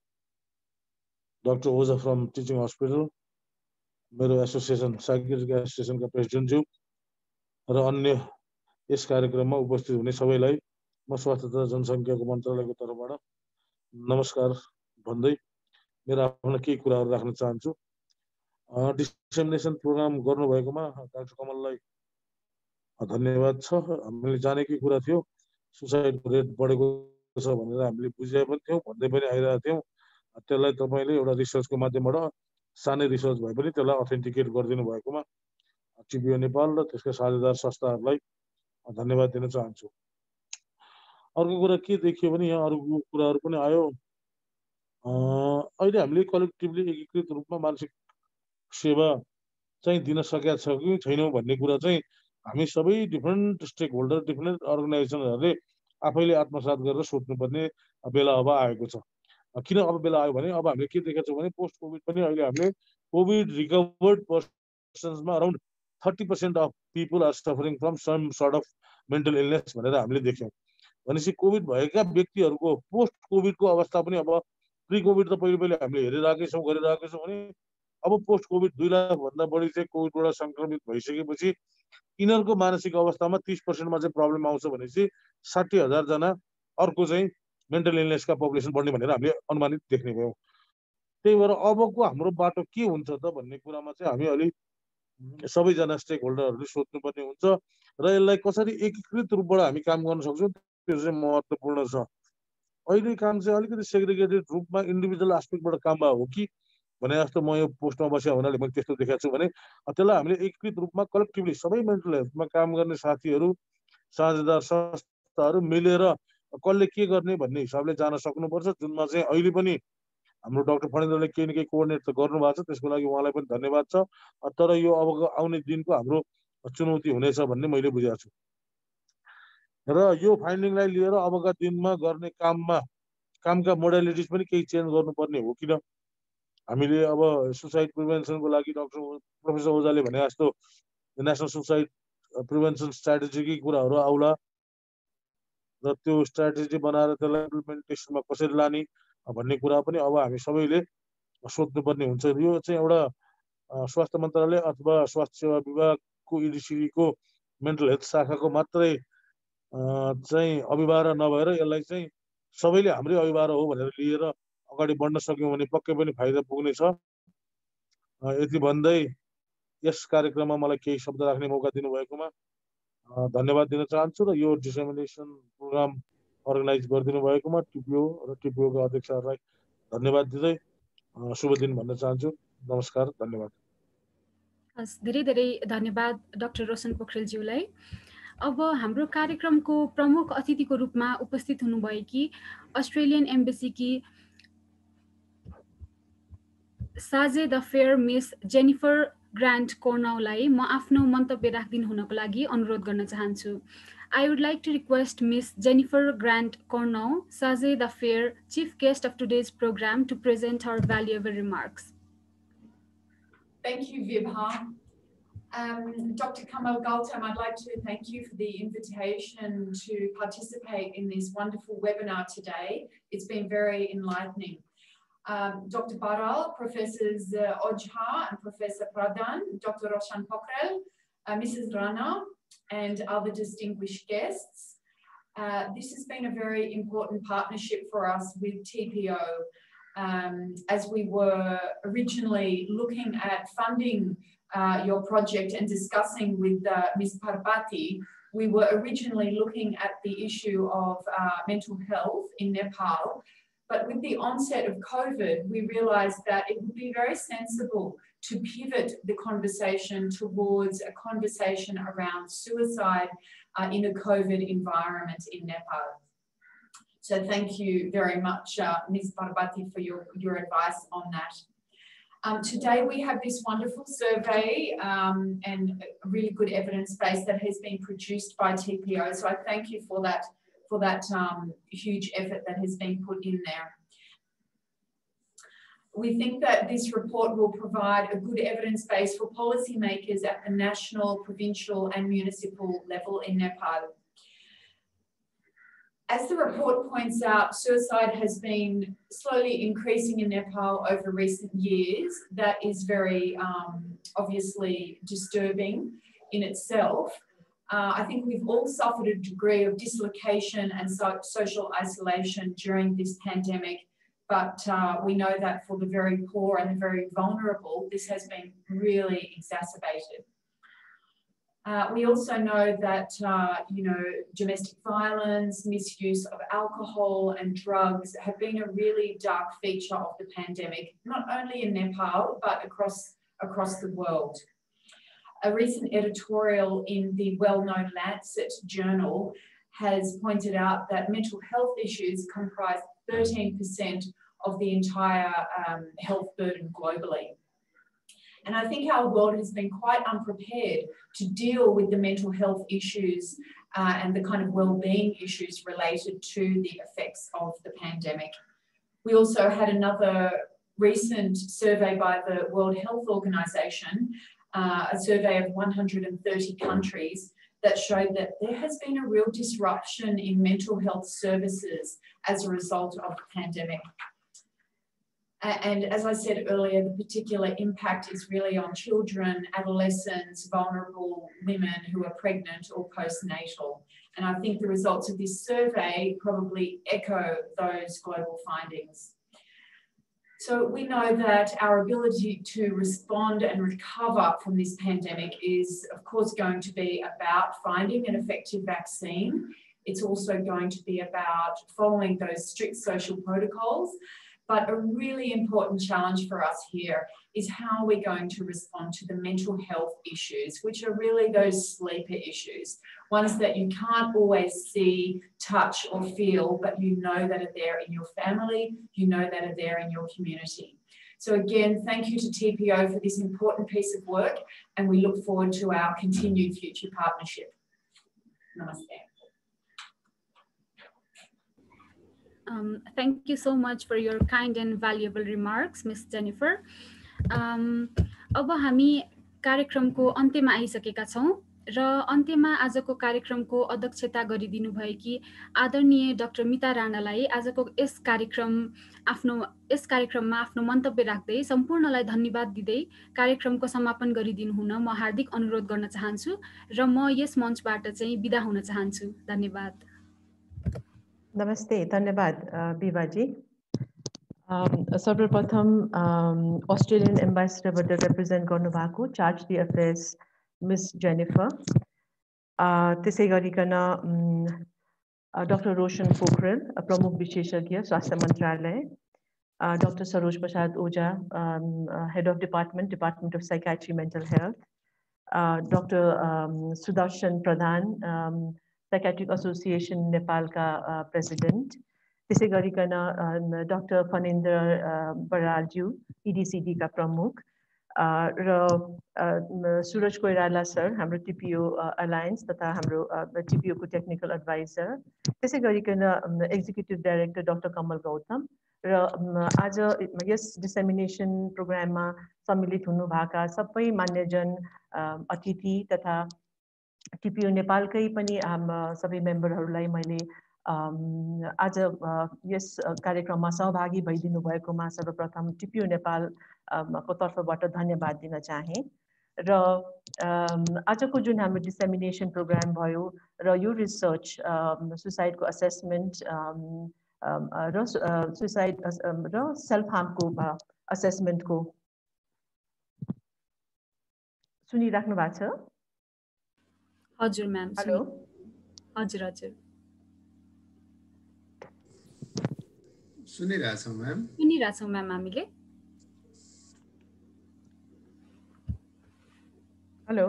doctor Ojha from teaching hospital, मेरो एसोसिएसन साइकेट्रिक एसोसिएसनका प्रेसिडेन्टज्यू र अन्य यस कार्यक्रममा उपस्थित हुने सबैलाई म स्वास्थ्य तथा जनसङ्ख्याको मन्त्रालयको तर्फबाट नमस्कार भन्दै मेरो आफ्नो केही कुराहरू राख्न चाहन्छु। डिसेमिनेसन प्रोग्राम गर्नुभएकोमा डाक्टर कमललाई धन्यवाद छ। हामीले जानेकै कुरा थियो, सुसाइडको रेट बढेको छ भनेर हामीले बुझेका पनि थियौँ, भन्दै पनि आइरहेका थियौँ। त्यसलाई तपाईँले एउटा रिसर्चको माध्यमबाट सानै रिसर्च भए पनि त्यसलाई अथेन्टिकेट गरिदिनु भएकोमा टिपिओ नेपाल र त्यसका साझेदार संस्थाहरूलाई धन्यवाद दिन चाहन्छु। अर्को कुरा के देखियो भने यहाँ अरू कुराहरू पनि आयो। अहिले हामीले कलेक्टिभली एकीकृत रूपमा मानसिक सेवा चाहिँ दिन सकेका छ कि छैनौँ भन्ने कुरा चाहिँ हामी सबै डिफ्रेन्ट स्टेक होल्डर, डिफ्रेन्ट अर्गनाइजेसनहरूले आफैले आत्मसात गरेर सोध्नुपर्ने बेला अब आएको छ। किन अब बेला आयो भने अब हामीले के देखेका छौँ भने पोस्ट कोभिड पनि अहिले हामीले कोभिड रिकभर्ड पर्सन्समा around 30% of people are suffering from some sort of mental illness भनेर हामीले देख्यौँ। भनेपछि कोभिड भएका व्यक्तिहरूको पोस्ट कोभिडको अवस्था पनि अब प्री कोभिड त पहिले हामीले हेरिरहेकै छौँ, गरिरहेकै छौँ भने अब पोस्ट कोभिड 2 लाखभन्दा बढी चाहिँ कोभिडबाट सङ्क्रमित भइसकेपछि यिनीहरूको मानसिक अवस्थामा 30%मा चाहिँ प्रब्लम आउँछ भनेपछि 60,000 जना अर्को चाहिँ मेन्टल इलनेसका पपुलेसन बढ्ने भनेर हामीले अनुमानित देख्ने भयौँ। त्यही भएर अबको हाम्रो बाटो के हुन्छ त भन्ने कुरामा चाहिँ हामी अलि सबैजना स्टेक होल्डरहरूले सोध्नुपर्ने हुन्छ र यसलाई कसरी एकीकृत रूपबाट हामी काम गर्न सक्छौँ त्यो चाहिँ महत्त्वपूर्ण छ। अहिले काम चाहिँ अलिकति सेग्रिगेटेड रूपमा इन्डिभिजुअल एस्पेक्टबाट काम भयो हो कि भने जस्तो म यो पोस्टमा बसेको हुनाले मैले त्यस्तो देखाएको छु भने त्यसलाई हामीले एकीकृत रूपमा कलेक्टिभली सबै मेन्टल हेल्थमा काम गर्ने साथीहरू, साझेदार संस्थाहरू मिलेर कसले के गर्ने भन्ने हिसाबले जान सक्नुपर्छ, जुनमा चाहिँ अहिले पनि हाम्रो डाक्टर फणेन्द्रले केही न केही कोअर्डिनेट त गर्नुभएको छ, त्यसको लागि उहाँलाई पनि धन्यवाद छ। तर यो अब आउने दिनको हाम्रो चुनौती हुनेछ भन्ने मैले बुझेको छु र यो फाइन्डिङलाई लिएर अबका दिनमा गर्ने कामका मोडालिटिज पनि केही चेन्ज गर्नुपर्ने हो। किन हामीले अब सुसाइड प्रिभेन्सनको लागि डाक्टर प्रोफेसर ओझाले भने जस्तो नेसनल सुसाइड प्रिभेन्सन स्ट्राटेजीकै कुराहरू आउला र त्यो स्ट्राटेजी बनाएर त्यसलाई इम्प्लिमेन्टेसनमा कसरी लाने भन्ने कुरा पनि अब हामी सबैले सोध्नुपर्ने हुन्छ। यो चाहिँ एउटा स्वास्थ्य मन्त्रालय अथवा स्वास्थ्य सेवा विभागको इडिसिडीको मेन्टल हेल्थ शाखाको मात्रै चाहिँ अभिभावक नभएर यसलाई चाहिँ सबैले हाम्रै अभिभावक हो भनेर लिएर अगाडि बढ्न सक्यौँ भने पक्कै पनि फाइदा पुग्नेछ। यति भन्दै यस कार्यक्रममा मलाई केही शब्द राख्ने मौका दिनुभएकोमा धन्यवाद दिन चाहन्छु र यो डिसेमिनेसन प्रोग्राम अर्गनाइज गरिदिनु भएकोमा टिपिओ र टिपिओका अध्यक्षहरूलाई धन्यवाद दिँदै शुभ दिन भन्न चाहन्छु। नमस्कार, धन्यवाद।
धेरै धेरै धन्यवाद डाक्टर रोशन पोखरेलज्यूलाई। अब हाम्रो कार्यक्रमको प्रमुख अतिथिको रूपमा उपस्थित हुनुभएकी अस्ट्रेलियन एम्बेसीकी साजेद अफेयर मिस जेनिफर ग्रान्ट कोर्नाउलाई म आफ्नो मन्तव्य राखिदिनु हुनको लागि अनुरोध गर्न चाहन्छु। I would like to request Ms. Jennifer Grant Cornell, Sajid Affair, chief guest of today's program, to present her valuable remarks.
Thank you, Vibha. Dr. Kamal Gautam, I'd like to thank you for the invitation to participate in this wonderful webinar today. It's been very enlightening. Dr. Baral, Professors Ojha and Professor Pradhan, Dr. Roshan Pokhrel, Mrs. Rana, and other distinguished guests. This has been a very important partnership for us with TPO as we were originally looking at funding your project and discussing with Ms. Parvati. We were originally looking at the issue of mental health in Nepal, but with the onset of COVID, we realized that it would be very sensible to pivot the conversation towards a conversation around suicide in a COVID environment in Nepal. So thank you very much, Ms. Parvati, for your advice on that. Today we have this wonderful survey and a really good evidence base that has been produced by TPO. So I thank you for that huge effort that has been put in there. We think that this report will provide a good evidence base for policymakers at the national, provincial and municipal level in Nepal. As the report points out, suicide has been slowly increasing in Nepal over recent years. That is very obviously disturbing in itself. I think we've all suffered a degree of dislocation and social isolation during this pandemic, but we know that for the very poor and the very vulnerable, this has been really exacerbated. We also know that, domestic violence, misuse of alcohol and drugs have been a really dark feature of the pandemic, not only in Nepal, but across the world. A recent editorial in the well-known Lancet journal has pointed out that mental health issues comprise 13% of the entire health burden globally. And I think our world has been quite unprepared to deal with the mental health issues and the kind of well-being issues related to the effects of the pandemic. We also had another recent survey by the World Health Organization, a survey of 130 countries, that showed that there has been a real disruption in mental health services as a result of the pandemic. And as I said earlier, the particular impact is really on children, adolescents, vulnerable women who are pregnant or postnatal. And I think the results of this survey probably echo those global findings. So we know that our ability to respond and recover from this pandemic is, of course, going to be about finding an effective vaccine. It's also going to be about following those strict social protocols. But a really important challenge for us here is how we're going to respond to the mental health issues, which are really those sleeper issues, ones that you can't always see, touch or feel, but you know that are there in your family, you know that are there in your community. So again, thank you to TPO for this important piece of work, and we look forward to our continued future partnership. Namaste.
Thank you so much for your kind and valuable remarks, Ms. Jennifer. अब हामी कार्यक्रमको अन्त्यमा आइसकेका छौँ। र अन्त्यमा आजको कार्यक्रमको अध्यक्षता गरिदिनु भएकी आदरणीय डाक्टर मिता राणालाई आजको यस कार्यक्रममा आफ्नो मन्तव्य राख्दै सम्पूर्णलाई धन्यवाद दिँदै कार्यक्रमको समापन गरिदिनु हुन म हार्दिक अनुरोध गर्न चाहन्छु र म यस मञ्चबाट चाहिँ बिदा हुन चाहन्छु। धन्यवाद।
नमस्ते, धन्यवाद बिवाजी। सर्वप्रथम अस्ट्रेलियन एम्बेसडरबाट रिप्रेजेन्ट गर्नुभएको चार्ज दी अफेयर्स मिस जेनिफर, त्यसै गरिकन डाक्टर रोशन पोखरेल प्रमुख विशेषज्ञ स्वास्थ्य मन्त्रालय, doctor Saroj Prasad Ojha head of department of psychiatry mental health, doctor Sudarshan Pradhan psychiatric association नेपालका प्रेसिडेन्ट, त्यसै गरिकन डाक्टर फनेन्द्र बरालज्यू इडिसिडीका प्रमुख र सुरज कोइराला सर हाम्रो टिपिओ अलायन्स तथा हाम्रो टिपिओको टेक्निकल एडभाइजर, त्यसै गरिकन एक्जिक्युटिभ डाइरेक्टर डाक्टर कमल गौतम र आज यस डिसेमिनेसन प्रोग्राममा सम्मिलित हुनुभएका सबै मान्यजन अतिथि तथा टिपिओ नेपालकै पनि सबै मेम्बरहरूलाई मैले आज यस कार्यक्रममा सहभागी भइदिनु भएकोमा सर्वप्रथम टिपिओ नेपाल को तर्फबाट धन्यवाद दिन चाहे र आजको जुन हाम्रो डिसेमिनेसन प्रोग्राम भयो र यो रिसर्च सुसाइडको असेसमेन्ट र सुसाइड र सेल्फ हार्मको असेसमेन्टको सुनिराख्नु भएको छ?
हजुर म्याम।
हेलो।
हजुर हजुर
सुनिरहेछौँ म्याम।
सुनिरहेछौँ म्याम हामीले।
हेलो।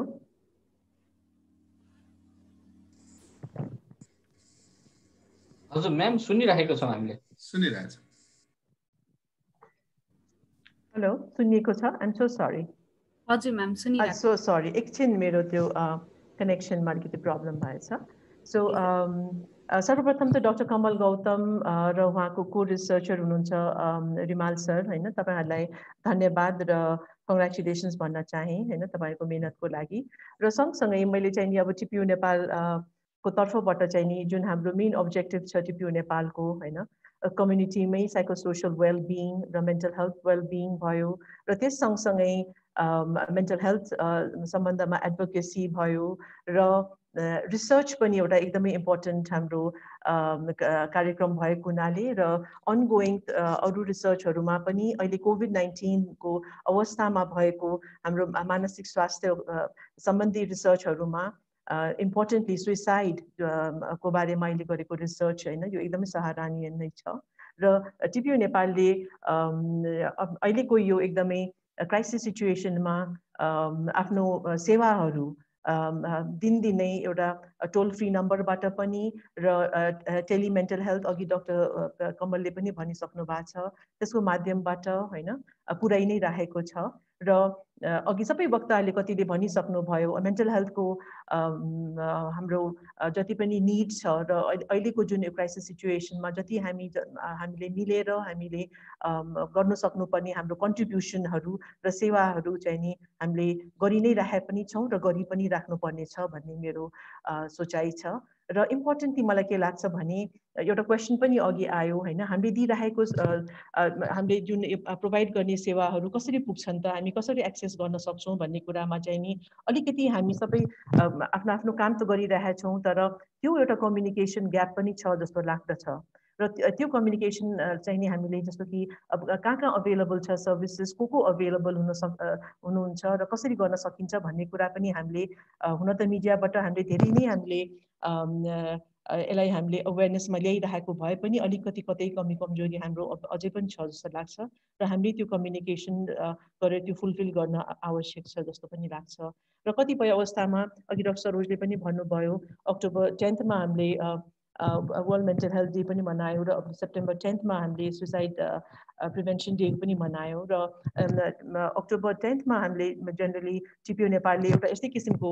हजुर म्याम सुनिरहेको छौँ हामीले।
सुनिरहेछौँ।
हेलो, सुनिएको छ? I'm so sorry.
हजुर म्याम सुनिरहेको।
सो सरी, एकछिन मेरो त्यो कनेक्सनमा अलिकति प्रब्लम भएछ। सो सर्वप्रथम त डाक्टर कमल गौतम र उहाँको को रिसर्चर हुनुहुन्छ रिमाल सर, होइन, तपाईँहरूलाई धन्यवाद र कङ्ग्रेचुलेसन्स भन्न चाहेँ, होइन, तपाईँहरूको मेहनतको लागि। र सँगसँगै मैले चाहिँ नि अब टिपिओ नेपाल को तर्फबाट चाहिँ नि जुन हाम्रो मेन अब्जेक्टिभ छ टिपिओ नेपालको, होइन, कम्युनिटीमै साइकोसोसियल वेलबिङ र मेन्टल हेल्थ वेलबिङ भयो र त्यस सँगसँगै मेन्टल हेल्थ सम्बन्धमा एडभोकेसी भयो र रिसर्च पनि एउटा एकदमै इम्पोर्टेन्ट हाम्रो कार्यक्रम भएको हुनाले र अनगोइङ अरू रिसर्चहरूमा पनि अहिले कोभिड-19 को अवस्थामा भएको हाम्रो मानसिक स्वास्थ्य सम्बन्धी रिसर्चहरूमा इम्पोर्टेन्टली सुइसाइड को बारेमा अहिले गरेको रिसर्च, होइन, यो एकदमै सराहनीय नै छ र टिपिओ नेपालले अहिलेको यो एकदमै क्राइसिस सिचुएसनमा आफ्नो सेवाहरू दिनदिनै एउटा टोल फ्री नम्बरबाट पनि र टेलिमेन्टल हेल्थ अघि डाक्टर कमलले पनि भनिसक्नु भएको छ त्यसको माध्यमबाट, होइन, पुर्याइ नै राखेको छ र अघि सबै वक्ताहरूले कतिले भनिसक्नुभयो मेन्टल हेल्थको हाम्रो जति पनि निड छ र अहिलेको जुन क्राइसिस सिचुएसनमा जति हामीले मिलेर हामीले गर्न सक्नुपर्ने हाम्रो कन्ट्रिब्युसनहरू र सेवाहरू चाहिँ नि हामीले गरि नै राखेका पनि छौँ र गरि पनि राख्नुपर्ने छ भन्ने मेरो सोचाइ छ। र इम्पोर्टेन्टली मलाई के लाग्छ भने एउटा क्वेसन पनि अघि आयो, होइन, हामीले दिइरहेको हामीले जुन प्रोभाइड गर्ने सेवाहरू कसरी पुग्छन् त, हामी कसरी एक्सेस गर्न सक्छौँ भन्ने कुरामा चाहिँ नि अलिकति हामी सबै आफ्नो आफ्नो काम त गरिरहेछौँ तर त्यो एउटा कम्युनिकेसन ग्याप पनि छ जस्तो लाग्दछ र त्यो कम्युनिकेसन चाहिँ नि हामीले जस्तो कि अब कहाँ अभाइलेबल छ सर्भिसेस, को अभाइलेबल हुनुहुन्छ र कसरी गर्न सकिन्छ भन्ने कुरा पनि हामीले हुन त मिडियाबाट हामीले धेरै नै हामीले यसलाई हामीले अवेरनेसमा ल्याइरहेको भए पनि अलिकति कतै कमी कमजोरी हाम्रो अझै पनि छ जस्तो लाग्छ र हामीले त्यो कम्युनिकेसन गरेर त्यो फुलफिल गर्न आवश्यक छ जस्तो पनि लाग्छ र कतिपय अवस्थामा अघि डाक्टर सरोजले पनि भन्नुभयो अक्टोबर 10मा हामीले वर्ल्ड मेन्टल हेल्थ डे पनि मनायौँ र सेप्टेम्बर 10मा हामीले सुसाइड प्रिभेन्सन डे पनि मनायौँ र अक्टोबर 10मा हामीले जेनरली टिपिओ नेपालले एउटा यस्तै किसिमको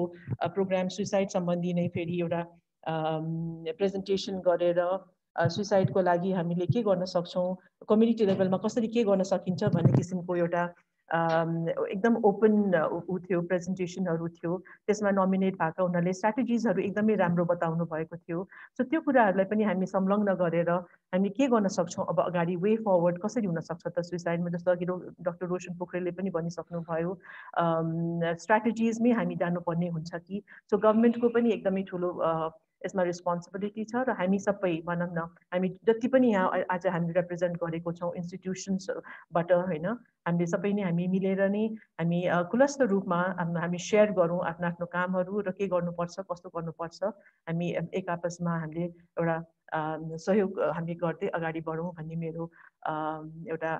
प्रोग्राम सुसाइड सम्बन्धी नै फेरि एउटा प्रेजेन्टेसन गरेर सुसाइडको लागि हामीले के गर्न सक्छौँ, कम्युनिटी लेभलमा कसरी के गर्न सकिन्छ भन्ने किसिमको एउटा एकदम ओपन थियो, प्रेजेन्टेसनहरू थियो, त्यसमा नोमिनेट भएको उनीहरूले स्ट्राटेजिजहरू एकदमै राम्रो बताउनु भएको थियो। सो त्यो कुराहरूलाई पनि हामी संलग्न गरेर हामी के गर्न सक्छौँ अब अगाडि, वे फरवर्ड कसरी हुनसक्छ त सुसाइडमा, जस्तो अघि डाक्टर रोशन पोखरेलले पनि भनिसक्नुभयो, स्ट्राटेजिजमै हामी जानुपर्ने हुन्छ कि। सो गभर्मेन्टको पनि एकदमै ठुलो यसमा रेस्पोन्सिबिलिटी छ र हामी सबै भनौँ न, हामी जति पनि यहाँ आज हामी रिप्रेजेन्ट गरेको छौँ इन्स्टिट्युसन्सबाट होइन, हामीले सबै नै हामी मिलेर नै हामी खुलस्त रूपमा हामी सेयर गरौँ आफ्नो आफ्नो कामहरू र के गर्नुपर्छ कस्तो गर्नुपर्छ, हामी एक आपसमा हामीले एउटा सहयोग हामी गर्दै अगाडि बढौँ भन्ने मेरो एउटा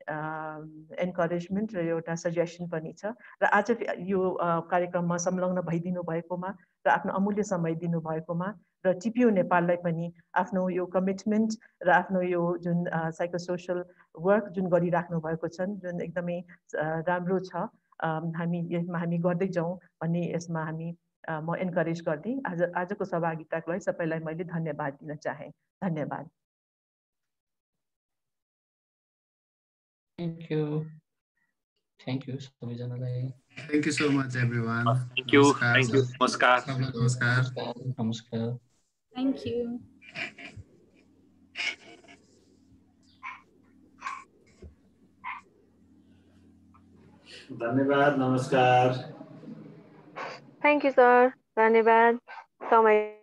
एन्करेजमेन्ट र एउटा सजेसन पनि छ। र आज यो कार्यक्रममा संलग्न भइदिनु भएकोमा र आफ्नो अमूल्य समय दिनुभएकोमा र टिपिओ नेपाललाई पनि आफ्नो यो कमिटमेन्ट र आफ्नो यो जुन साइकोसोसियल वर्क जुन गरिराख्नु भएको छन्, जुन एकदमै राम्रो छ, हामी यसमा हामी गर्दै जाउँ भन्ने यसमा हामी म एन्करेज गर्दै आजको सहभागिताको लागि सबैलाई मैले धन्यवाद दिन चाहे। धन्यवाद।
Thank you. Thank you सबैजनालाई।
Thank you so much everyone.
Thank you. Thank you. Namaskar.
Namaskar.
Namaskar.
Thank you.
धन्यवाद। नमस्कार।
Thank you sir. धन्यवाद समय